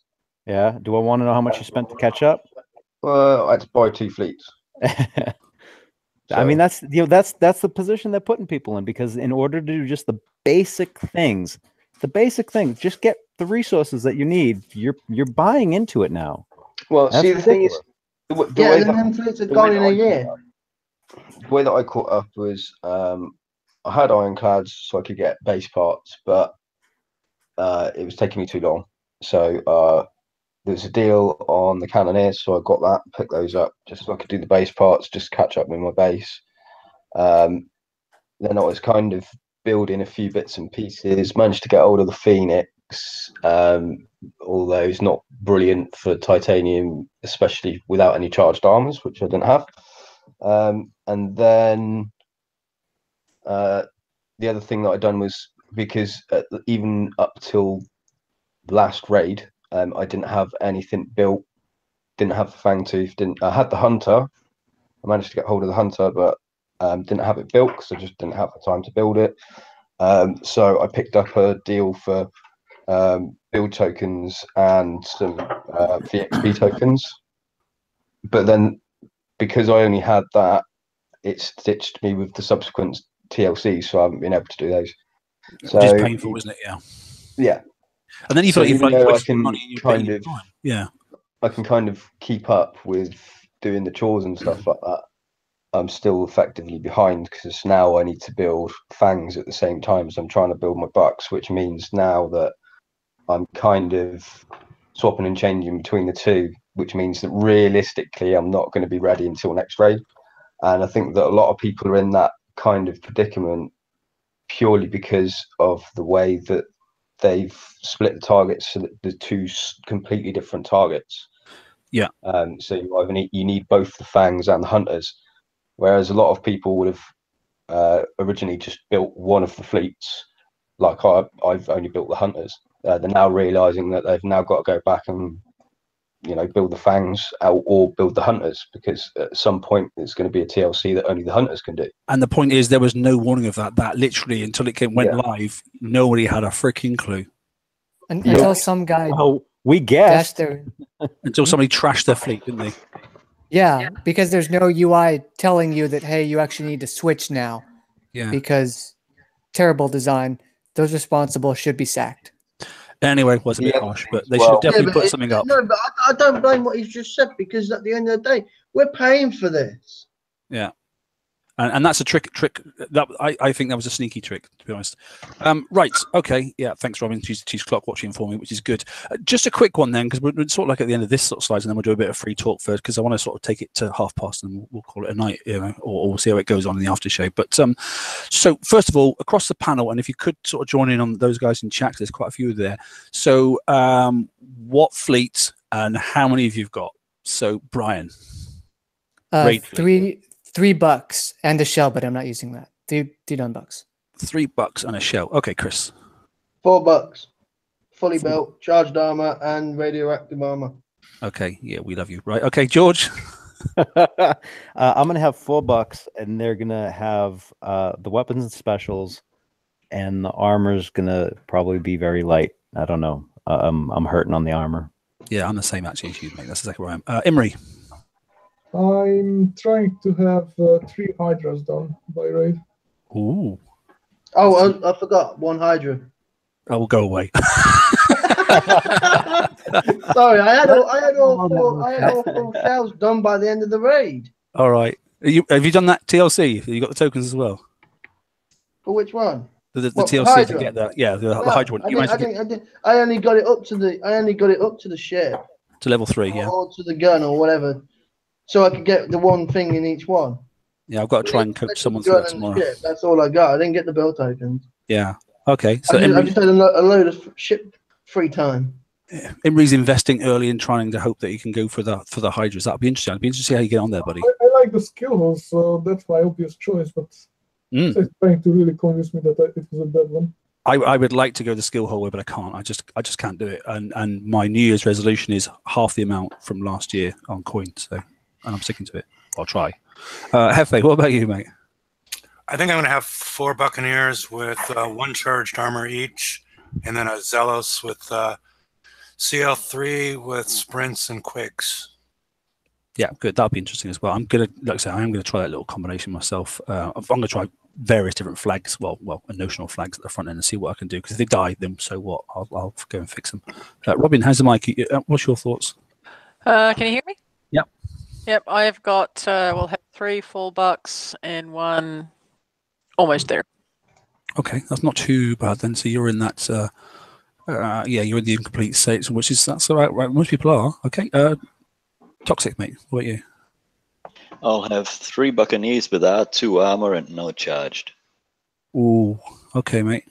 Yeah. Do I want to know how much you spent to catch up? Well, I had to buy 2 fleets. I mean, that's the position they're putting people in, because in order to do just the basic things, just get the resources that you need. You're buying into it now. Well, see, the thing is, the way that I caught up was I had Ironclads so I could get base parts, but it was taking me too long. So there was a deal on the Cannoneers, so I got that, picked those up just so I could do the base parts, just catch up with my base. Then I was kind of building a few bits and pieces, managed to get hold of the Phoenix, although it's not brilliant for titanium, especially without any charged armors, which I didn't have. And then the other thing that I'd done was, because even up till last raid, I didn't have anything built, didn't have the Fangtooth, I had the Hunter. I managed to get hold of the Hunter, but didn't have it built because I just didn't have the time to build it. So I picked up a deal for build tokens and some VXP tokens. But then, because I only had that, it stitched me with the subsequent TLC, so I haven't been able to do those. So it's painful, isn't it? Yeah. And then you feel like I can kind of, I can kind of keep up with doing the chores and stuff like that. I'm still effectively behind because now I need to build fangs at the same time as I'm trying to build my bucks, which means now that I'm kind of swapping and changing between the two, which means that realistically I'm not going to be ready until next raid. And I think that a lot of people are in that kind of predicament purely because of the way that they've split the targets so that the two completely different targets. Yeah. So you need both the fangs and the hunters, whereas a lot of people would have originally just built one of the fleets. Like I've only built the hunters. They're now realizing that they've now got to go back and build the fangs out or build the hunters, because at some point there's going to be a TLC that only the hunters can do. And the point is, there was no warning of that literally until it went live. Nobody had a freaking clue. Until some guy. Oh, we guessed. Until somebody trashed their fleet, didn't they? Yeah, because there's no UI telling you that, hey, you actually need to switch now. Yeah. Because terrible design. Those responsible should be sacked. Anyway, it was a bit harsh, but they should have definitely put something up. No, but I don't blame what he's just said, because at the end of the day, we're paying for this. Yeah. And that's a trick that I think that was a sneaky trick, to be honest. Right, okay, yeah, thanks, Robin. She's clock watching for me, which is good. Just a quick one then, because we're sort of like at the end of this sort of slides, and then we'll do a bit of free talk first, because I want to sort of take it to 5:30, and we'll call it a night, you know, or we'll see how it goes on in the after show. But so first of all, across the panel, and if you could sort of join in on those guys in chat, there's quite a few there. So what fleet and how many of you've got? So Brian, $3 and a shell, but I'm not using that. $3 $3 and a shell. Okay, Chris. $4, fully built, charged armor, and radioactive armor. Okay, yeah, we love you. Right, okay, George. I'm gonna have $4, and they're gonna have the weapons and specials, and the armor's gonna probably be very light. I don't know. I'm hurting on the armor. Yeah, I'm the same actually as you, mate. That's exactly where I am. Imri. I'm trying to have 3 Hydras done by raid. Ooh. Oh, I forgot 1 Hydra. I will go away. Sorry, I had all 4 shells done by the end of the raid. All right. Have you done that TLC? You got the tokens as well? For which one? The TLC to get that? Yeah, the Hydra one. I only got it up to the ship. To level 3, yeah. Or to the gun or whatever, so I could get the one thing in each one. Yeah, I've got to try and coach someone through that tomorrow. That's all I got. I didn't get the build tokens. Yeah. Okay. So I just had a load of ship free time. Yeah. Imri's investing early and trying to hope that he can go for the Hydras. That'd be interesting. I'd be interested to see how you get on there, buddy. I like the skill holes, so that's my obvious choice. But it's trying to really convince me that it was a bad one. I would like to go the skill hole way, but I can't. I just can't do it. And my New Year's resolution is half the amount from last year on coin. So, and I'm sticking to it. I'll try. Hefe, what about you, mate? I think I'm going to have 4 Buccaneers with 1 charged armor each, and then a Zealous with CL3 with sprints and quakes. Yeah, good. That'll be interesting as well. I'm gonna, like I said, I am going to try that little combination myself. I'm going to try various different flags, well, notional flags at the front end and see what I can do. Because if they die, then so what? I'll go and fix them. Robin, how's the mic? What's your thoughts? Can you hear me? Yep. Yep. I've got. We'll have 3 $4 and 1 almost there. Okay, that's not too bad then. So you're in that. Yeah, you're in the incomplete states, which is that's all right. Right, most people are. Okay. Toxic, mate. What about you? I'll have 3 Buccaneers with that, 2 armor, and no charged. Ooh, okay, mate.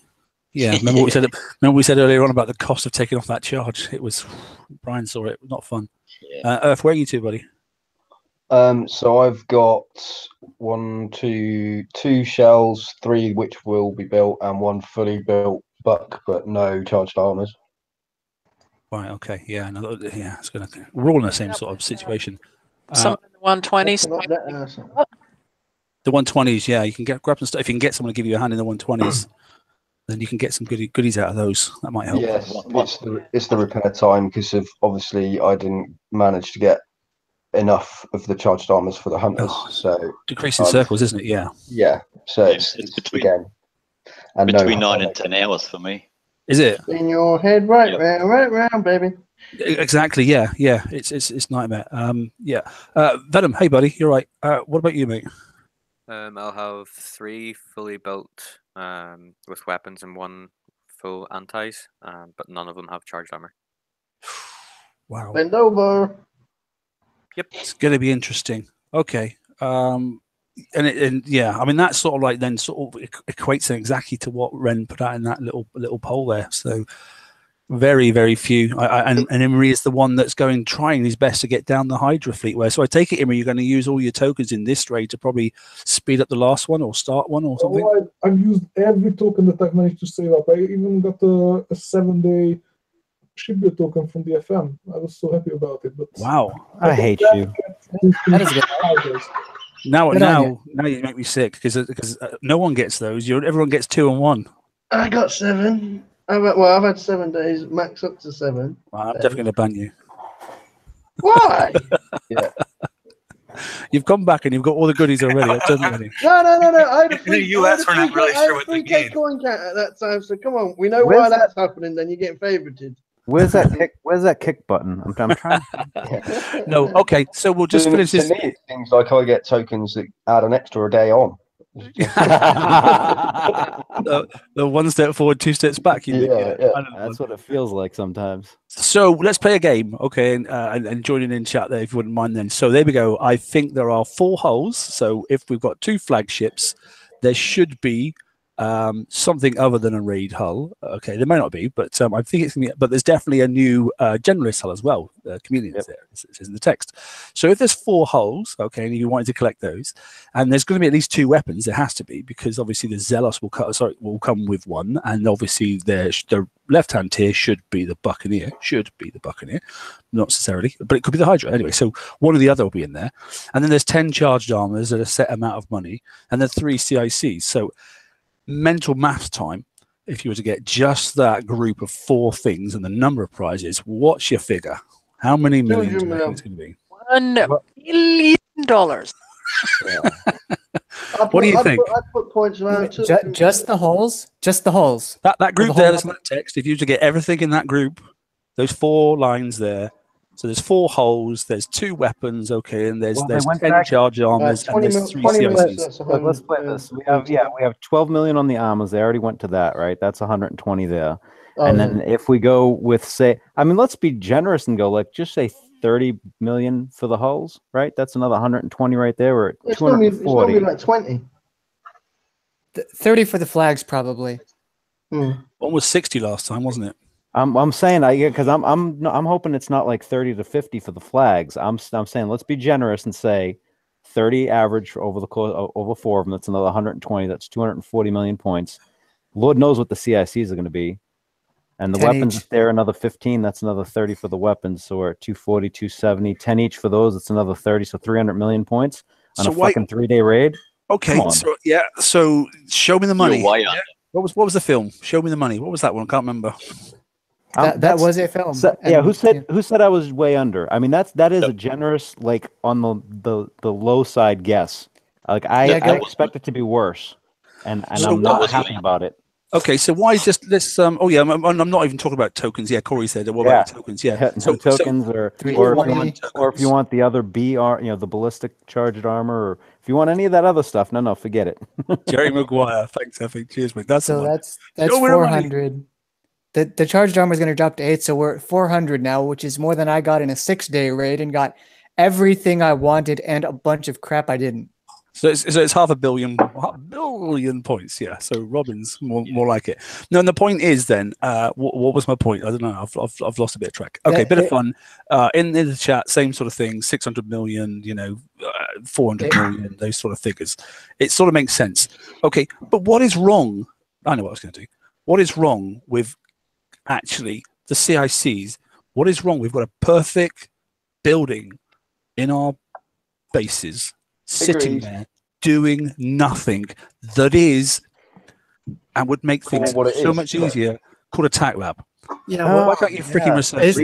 Yeah, remember what we said? Remember we said earlier on about the cost of taking off that charge? It was Brian saw it. Not fun. Yeah. Earth, where are you two, buddy? So I've got 2 shells, 3 which will be built, and 1 fully built buck, but no charged armors. Right. Okay. Yeah. No, yeah. It's gonna. We're all in the same sort of situation. Some of the 120s. The 120s. Yeah, you can grab some stuff. If you can get someone to give you a hand in the 120s, then you can get some goodies out of those. That might help. Yes, it's the repair time because of obviously I didn't manage to get enough of the charged armors for the hunters. So decreasing circles, isn't it? Yeah. Yeah. So it's between 9 and 10 hours for me. Is it? In your head, right round, baby. Exactly. Yeah. Yeah. It's nightmare. Yeah. Venom. Hey, buddy. You're right. What about you, mate? I'll have 3 fully built with weapons and 1 full antis, but none of them have charged armor. Wow. Bend over. Yep. It's going to be interesting. Okay. And yeah, I mean that's sort of like then sort of equates exactly to what Ren put out in that little poll there. So very, very few. And Imri is the one that's trying his best to get down the Hydra fleet. So I take it, Imri, you're going to use all your tokens in this raid to probably speed up the last one or start one or something. Oh, I've used every token that I've managed to save up. I even got a 7-day shipbuild token from the FM. I was so happy about it. But wow, I hate you. Now you make me sick because no one gets those. Everyone gets 2 and 1. I got 7. I've had 7 days, max up to 7. Well, I'm definitely going to ban you. Why? Yeah. You've come back and you've got all the goodies already. No. I had a free, in the US, we're not really sure what they gain. coin count at that time, so come on. We know why that's happening, then you're getting favorited. Where's that kick button? I'm trying. No, okay. So we'll just finish this. To me, it seems like I get tokens that add an extra day on. The one step forward, two steps back. Yeah. That's what it feels like sometimes. So let's play a game, okay? And joining in chat there if you wouldn't mind. Then, so there we go. I think there are 4 hulls. So if we've got 2 flagships, there should be something other than a raid hull. Okay, there may not be, but I think it's gonna be. But there's definitely a new generalist hull as well. Chameleons there. It says in the text. So if there's 4 hulls, okay, and you wanted to collect those, and there's going to be at least 2 weapons. There has to be, because obviously the Zealous will come with 1, and obviously the left-hand tier should be the Buccaneer. Not necessarily, but it could be the Hydra anyway. So one or the other will be in there, and then there's 10 charged armors at a set amount of money, and then 3 CICs. So mental math time, if you were to get just that group of 4 things and the number of prizes, what's your figure? How many millions do you think it's going to be? $1 billion. What do you think? I'd put points around just the holes? Just the holes. That group there, that's in that text. If you were to get everything in that group, those 4 lines there. So there's 4 holes, there's 2 weapons, okay, and there's 10 charge armors, and there's 3 CICs. Let's play this. We have 12 million on the armors. They already went to that, right? That's 120 there. And then if we go with, say, I mean, let's be generous and go like just say 30 million for the hulls, right? That's another 120 right there. We're at 240. It's going to be like 20. 30 for the flags, probably. One was 60 last time, wasn't it? I'm saying because I'm hoping it's not like 30 to 50 for the flags. I'm saying let's be generous and say 30 average over the course over 4 of them. That's another 120. That's 240 million points. Lord knows what the CICs are going to be, and the weapons if they're another 15. That's another 30 for the weapons. So we're at 240, 270, 10 each for those. It's another 30. So 300 million points on a fucking 3-day raid. Okay, so show me the money. What was the film? Show me the money. What was that one? I can't remember. That was a film. So, who said I was way under? I mean, that is a generous, like, on the low side guess. Like I expect it to be worse, and I'm not happy about it. Okay, so why just this? I'm not even talking about tokens. Yeah, Corey said. What about tokens? Yeah, tokens, or if you want the other BR, the ballistic charged armor, or if you want any of that other stuff, no, forget it. Jerry Maguire, thanks, I think. Cheers, mate. That's 400. The charged armor is going to drop to 8, so we're at 400 now, which is more than I got in a 6-day raid and got everything I wanted and a bunch of crap I didn't. So it's $500 million points, yeah. So Robin's more like it. No, and the point is then, what was my point? I don't know. I've lost a bit of track. Okay, bit of fun. In the chat, same sort of thing. 600 million, 400 million, those sort of figures. It sort of makes sense. Okay, but what is wrong? I know what I was going to do. What is wrong with actually the CICs? What is wrong? We've got a perfect building in our bases, sitting there doing nothing that is and would make things so much easier, called a tac lab. Yeah, why can't you freaking research?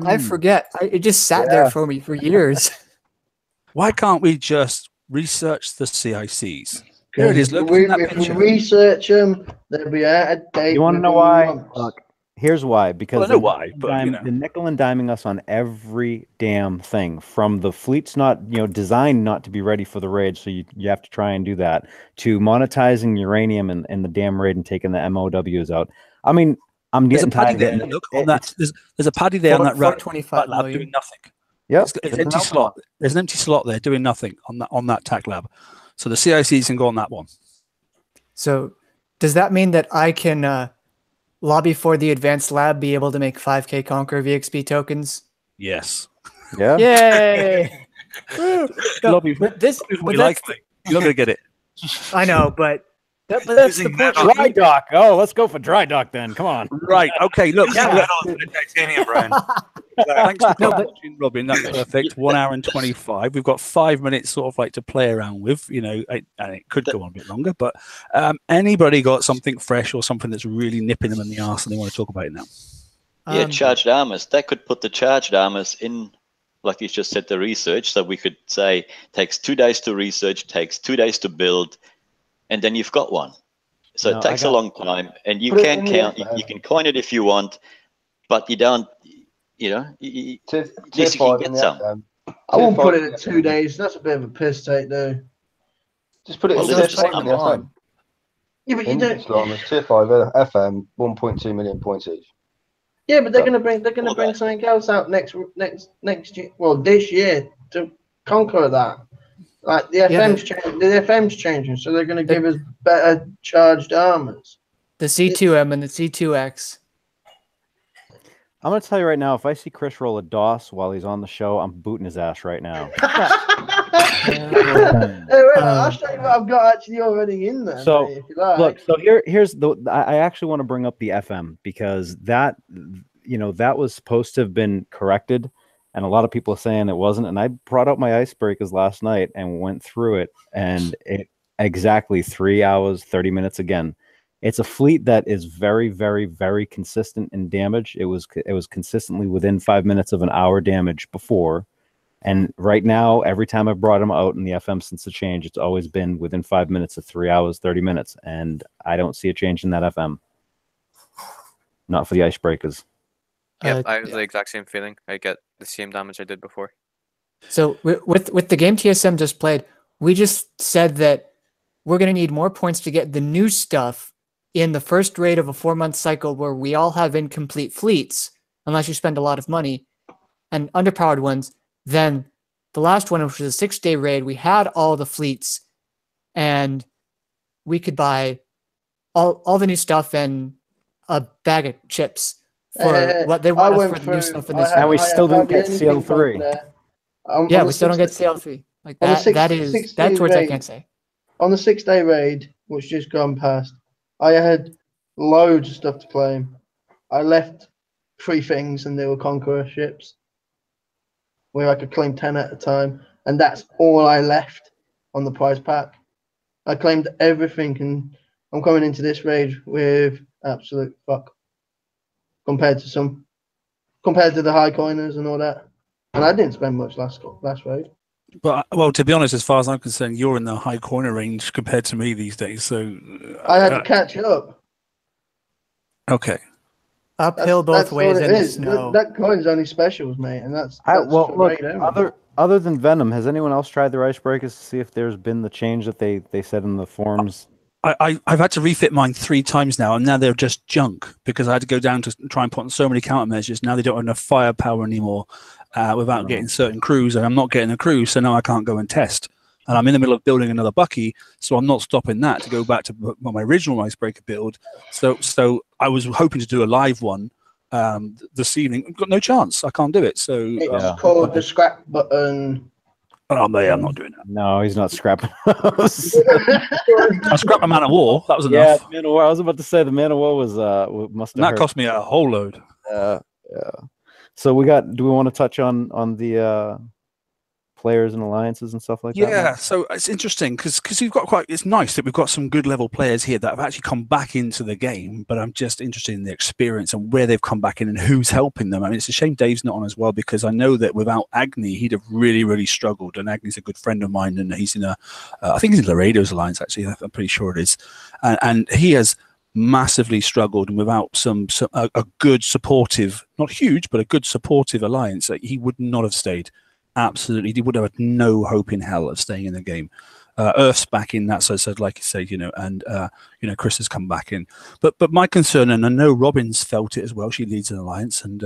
I forget. It just sat there for me for years. Why can't we just research the CICs? Here it is. Look if we research them, they'll be out of date. You want to know why? Look, here's why. Because I know why, but they're nickel and diming us on every damn thing. From the fleet's not, designed not to be ready for the raid, so you have to try and do that. To monetizing uranium in the damn raid and taking the MOWs out. I mean, I'm getting tired of getting. Look on that. There's a paddy there on that rack. 25 lab doing nothing. Yeah, it's empty slot. There's an empty slot there doing nothing on that tac lab. So the CICs can go on that one. So does that mean that I can lobby for the advanced lab, be able to make 5K Conquer VXP tokens? Yes. Yeah. Yay! Lobby for this. You're not going to get it. I know, but that's the point. Dry dock. Oh, let's go for dry dock then. Come on. Right. Okay. Look. Titanium, Brian. Thanks for watching, Robin. That's perfect. 1 hour and 25. We've got 5 minutes sort of like to play around with, and it could go on a bit longer, but anybody got something fresh or something that's really nipping them in the arse and they want to talk about it now? Yeah, charged armors. That could put the charged armors in, like you just said, the research. So we could say takes 2 days to research, takes 2 days to build, and then you've got one. So it takes a long time, and you can count. You can coin it if you want. but you don't. You know, at least you can get some. I won't put it at 2 days. That's a bit of a piss take, though. Just put it in tier 5 in the FM. Yeah, but you don't. It's tier 5 FM, 1.2 million points each. Yeah, but they're gonna bring something else out next year. Well, this year to conquer that. Like the FM's changing, so they're gonna give us better charged armors. The C2M and the C2X. I'm gonna tell you right now, if I see Chris roll a DOS while he's on the show, I'm booting his ass right now. I'll show you what I've got actually already in there. So mate, if you like. Look, so here's the. I actually want to bring up the FM because that was supposed to have been corrected, and a lot of people are saying it wasn't. And I brought out my icebreakers last night and went through it, and it exactly 3 hours 30 minutes again. It's a fleet that is very, very, very consistent in damage. It was consistently within 5 minutes of an hour damage before. And right now, every time I've brought them out in the FM since the change, it's always been within 5 minutes of 3 hours, 30 minutes. And I don't see a change in that FM. Not for the icebreakers. Yeah, I have the exact same feeling. I get the same damage I did before. So with the game TSM just played, we just said that we're going to need more points to get the new stuff in the first raid of a 4-month cycle where we all have incomplete fleets, unless you spend a lot of money, and underpowered ones. Then the last one, which was a 6-day raid, we had all the fleets, and we could buy all the new stuff and a bag of chips for what they want for the new stuff in this. And we still don't get CL3. Yeah, we still don't get CL3. Like that's words I can't say. On the 6-day raid, which just gone past, I had loads of stuff to claim. I left 3 things and they were Conqueror ships where I could claim 10 at a time. And that's all I left on the prize pack. I claimed everything and I'm coming into this raid with absolute fuck compared to the high coiners and all that. And I didn't spend much last raid. But well, to be honest, as far as I'm concerned, you're in the high corner range compared to me these days. So I had to catch up. Okay. Uphill both ways in the snow. That coin's only specials, mate, and that's well, look, other than Venom, has anyone else tried their icebreakers to see if there's been the change that they said in the forums? I've had to refit mine 3 times now, and now they're just junk because I had to go down to try and put on so many countermeasures. Now they don't have enough firepower anymore without getting certain crews, and I'm not getting a crew, so now I can't go and test. And I'm in the middle of building another Bucky, so I'm not stopping that to go back to my original icebreaker build. So I was hoping to do a live one this evening. I've got no chance. I can't do it. So it's called the scrap button. Oh, mate, I'm not doing that. No, he's not scrapping. I scrapped my Man of War. That was enough. Yeah, Man of War. I was about to say the Man of War was must have. That cost me a whole load. Yeah. So we got. Do we want to touch on the players and alliances and stuff like that? Yeah, so it's interesting because we've got it's nice that we've got some good level players here that have actually come back into the game, but I'm just interested in the experience and where they've come back in and who's helping them. I mean, it's a shame Dave's not on as well because I know that without Agni, he'd have really, really struggled. And Agni's a good friend of mine, and he's in I think he's in Laredo's alliance, actually. I'm pretty sure it is. And he has massively struggled, and without a good supportive, not huge, but a good supportive alliance, he would not have stayed. Absolutely, he would have had no hope in hell of staying in the game. Earth's back in that, so like you say, and Chris has come back in. But my concern, and I know Robin's felt it as well. She leads an alliance, and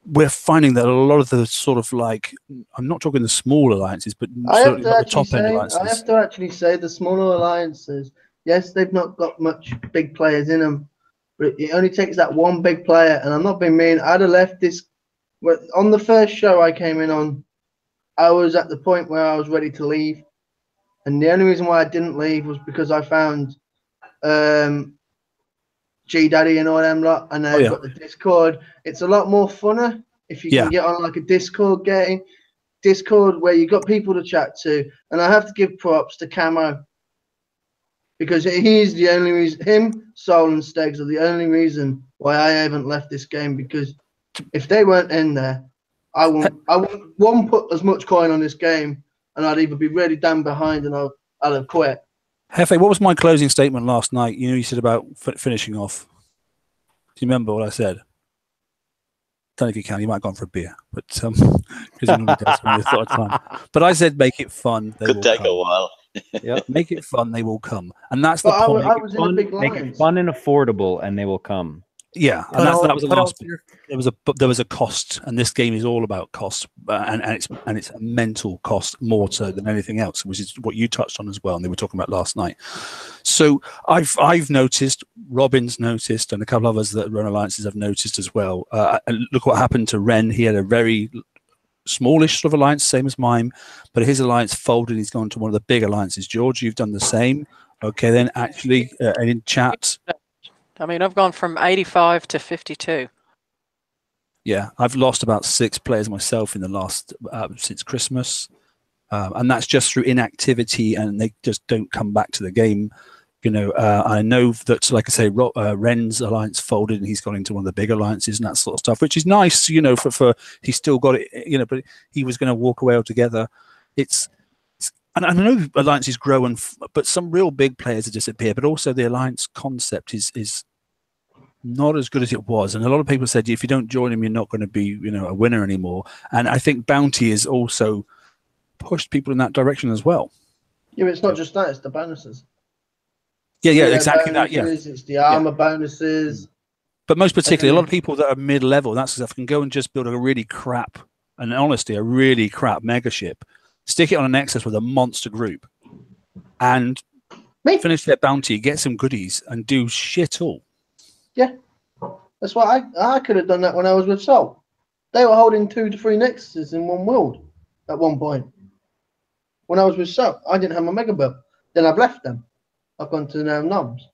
we're finding that a lot of the sort of I'm not talking the small alliances, but certainly not the top end alliances. I have to actually say the smaller alliances, yes, they've not got much big players in them, but it only takes that one big player. And I'm not being mean. I'd have left this. On the first show I came in on, I was at the point where I was ready to leave. And the only reason why I didn't leave was because I found G Daddy and all them lot, and they've got the Discord. It's a lot more funner if you can get on like a Discord game. Discord where you got people to chat to. And I have to give props to Camo. Because he's the only reason, him, Soul and Stegs are the only reason why I haven't left this game, because if they weren't in there, I won't put as much coin on this game, and I'd either be really damn behind and I'll have quit. Hefe, what was my closing statement last night? You said about finishing off. Do you remember what I said? don't know if you can. You might have gone for a beer, but because you normally does when you thought of time. But I said, make it fun. They Could will take come. a while. Yeah, make it fun. They will come, and that's But the point. I was in a big Make it lines. fun and affordable, and they will come. Yeah, and that was the last bit. There was a cost, and this game is all about cost, and it's a mental cost more so than anything else, which is what you touched on as well, and they were talking about last night. So I've noticed, Robin's noticed, and a couple of others that run alliances have noticed as well. And look what happened to Ren. He had a very smallish sort of alliance, same as mine, but his alliance folded. He's gone to one of the big alliances. George, you've done the same. Okay, then actually in chat. I mean, I've gone from 85 to 52. Yeah, I've lost about 6 players myself in the last since Christmas, and that's just through inactivity, and they just don't come back to the game. You know, I know that, like I say, Ren's alliance folded, and he's gone into one of the big alliances and that sort of stuff, which is nice. You know, for he's still got it. You know, but he was going to walk away altogether. And I know alliances grow, but some real big players have disappeared. But also the alliance concept is not as good as it was. And a lot of people said if you don't join them, you're not going to be, you know, a winner anymore. And I think Bounty has also pushed people in that direction as well. Yeah, but it's not just that; it's the bonuses. Yeah, exactly that. Yeah, it's the armor bonuses. But most particularly, a lot of people that are mid-level, that stuff, can go and just build a really crap mega ship. Stick it on a Nexus with a monster group and finish their bounty, get some goodies, and do shit all. Yeah. That's why I could have done that when I was with Salt. They were holding 2 to 3 Nexuses in one world at one point. When I was with Salt, I didn't have my mega build. Then I've left them. I've gone to now Noms.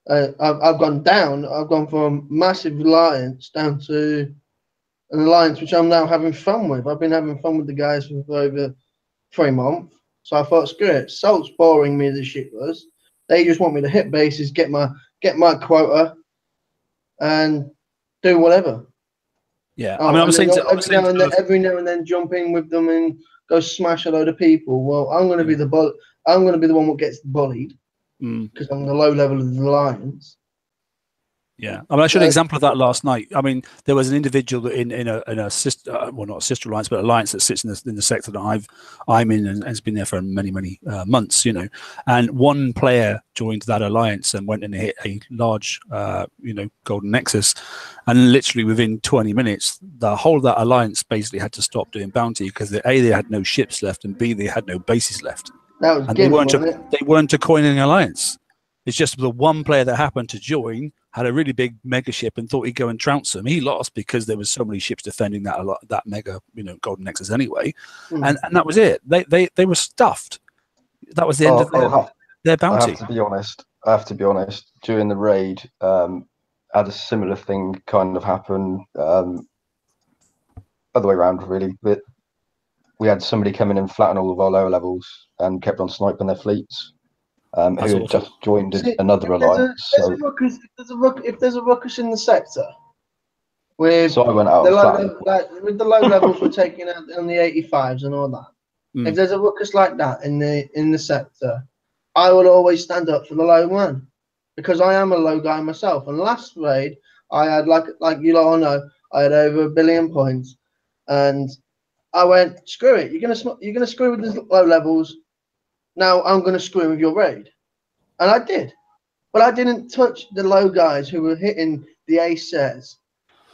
I've gone down. I've gone from massive alliance down to an alliance which I'm now having fun with. I've been having fun with the guys for over 3 months. So I thought, screw it. Salt's boring me as shit was. They just want me to hit bases, get my quota, and do whatever. Yeah, I mean, every now and then jump in with them and go smash a load of people. Well, I'm going to be the one that gets bullied because I'm the low level of the alliance. Yeah, I mean, I showed an example of that last night. I mean, there was an individual in a sister, well, not a sister alliance, but alliance that sits in the sector that I'm in and has been there for many months. You know, and one player joined that alliance and went and hit a large, golden Nexus, and literally within 20 minutes, the whole of that alliance basically had to stop doing bounty because they had no ships left, and B, they had no bases left. That was they weren't a coining alliance. It's just the one player that happened to join had a really big mega ship and thought he'd go and trounce them. He lost because there was so many ships defending that mega, golden Nexus anyway, and that was it. They were stuffed. That was the end of their bounty. I have to be honest. During the raid, had a similar thing kind of happen. Other way around, really. But we had somebody come in and flatten all of our lower levels and kept on sniping their fleets. Who had just joined another alliance. If there's a ruckus in the sector, so I went out with the low levels we're taking out on the 85s and all that. If there's a ruckus like that in the sector, I will always stand up for the low man because I am a low guy myself. And last raid, I had like you all know, I had over 1 billion points, and I went, screw it. You're gonna screw with the low levels. Now I'm going to screw with your raid. And I did. But I didn't touch the low guys who were hitting the A sets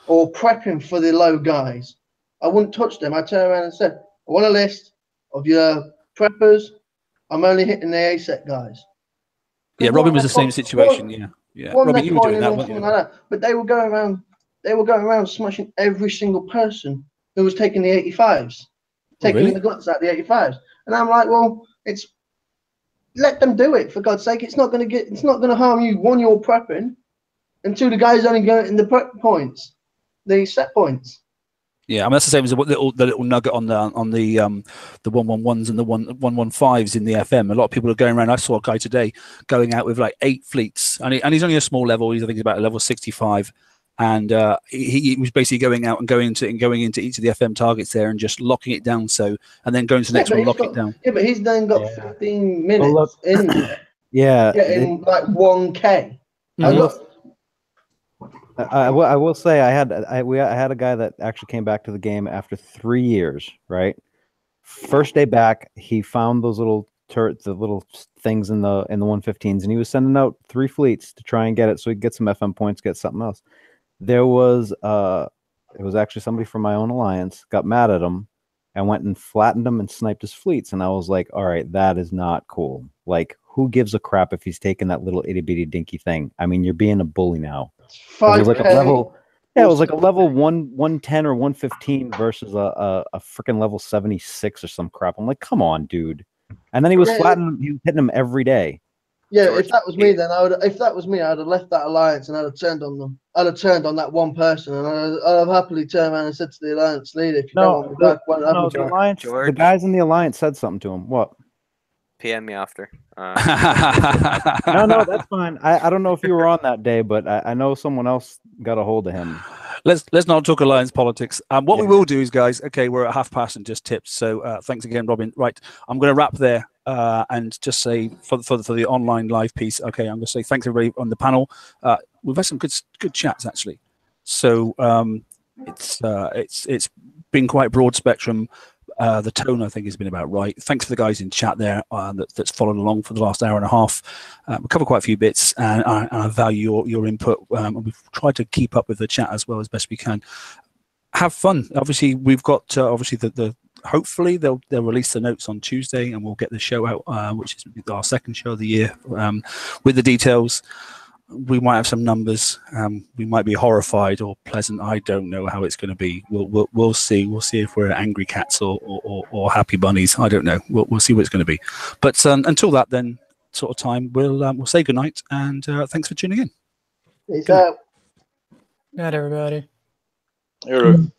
or prepping for the low guys. I wouldn't touch them. I turned around and said, I want a list of your preppers. I'm only hitting the A set guys. Yeah, Robin was the same situation. Yeah. Robin, you were doing that, weren't you? Like that. But they were going around smashing every single person who was taking the 85s. Taking the guts out of the 85s. And I'm like, well, let them do it, for God's sake. It's not going to harm you. 1, you're prepping, and 2, the guys only go in the prep points, the set points. Yeah, I mean that's the same as the little nugget on the 111s and the 115s in the FM. A lot of people are going around. I saw a guy today going out with like 8 fleets, and he's only a small level. I think he's about a level 65. And he was basically going out and going into each of the FM targets there and just locking it down. And then going to the next one, lock it down. Yeah, but he's then got 15 minutes in there. Yeah, getting like 1K. I will say I had a guy that actually came back to the game after 3 years. Right, first day back, he found those little the little things in the 115s, and he was sending out 3 fleets to try and get it so he could get some FM points, get something else. There was it was actually somebody from my own alliance got mad at him and went and flattened him and sniped his fleets, and I was like, all right, that is not cool. Like, who gives a crap if he's taking that little itty bitty dinky thing? I mean, you're being a bully now. It was like a level. Yeah, it was like a level 110 or 115 versus a freaking level 76 or some crap. I'm like, come on, dude. And then he was flattening. He was hitting him every day. Yeah, George, if that was me, then I'd have left that alliance and I'd have turned on them. I'd have turned on that one person, and I'd have happily turned around and said to the alliance leader, "If you don't want me back, what happened to alliance, the guys in the alliance said something to him. What? PM me after. No, that's fine. I don't know if you were on that day, but I know someone else got a hold of him. Let's not talk alliance politics. What we will do is, guys, okay, we're at half past and just tips. So thanks again, Robin. Right, I'm going to wrap there and just say for the online live piece. Okay, I'm going to say thanks everybody on the panel. We've had some good chats actually. So it's been quite broad spectrum. The tone, I think, has been about right. Thanks for the guys in chat there that's followed along for the last hour and a half. We covered quite a few bits, and I value your input. And we've tried to keep up with the chat as well as best we can. Have fun. Obviously, we've got obviously the hopefully they'll release the notes on Tuesday, and we'll get the show out, which is our second show of the year, with the details. We might have some numbers. We might be horrified or pleasant. I don't know how it's going to be. We'll see. We'll see if we're angry cats or happy bunnies. I don't know. We'll see what it's going to be. But until that, then sort of time, we'll say goodnight and thanks for tuning in. Peace out. Good night, everybody. Hello.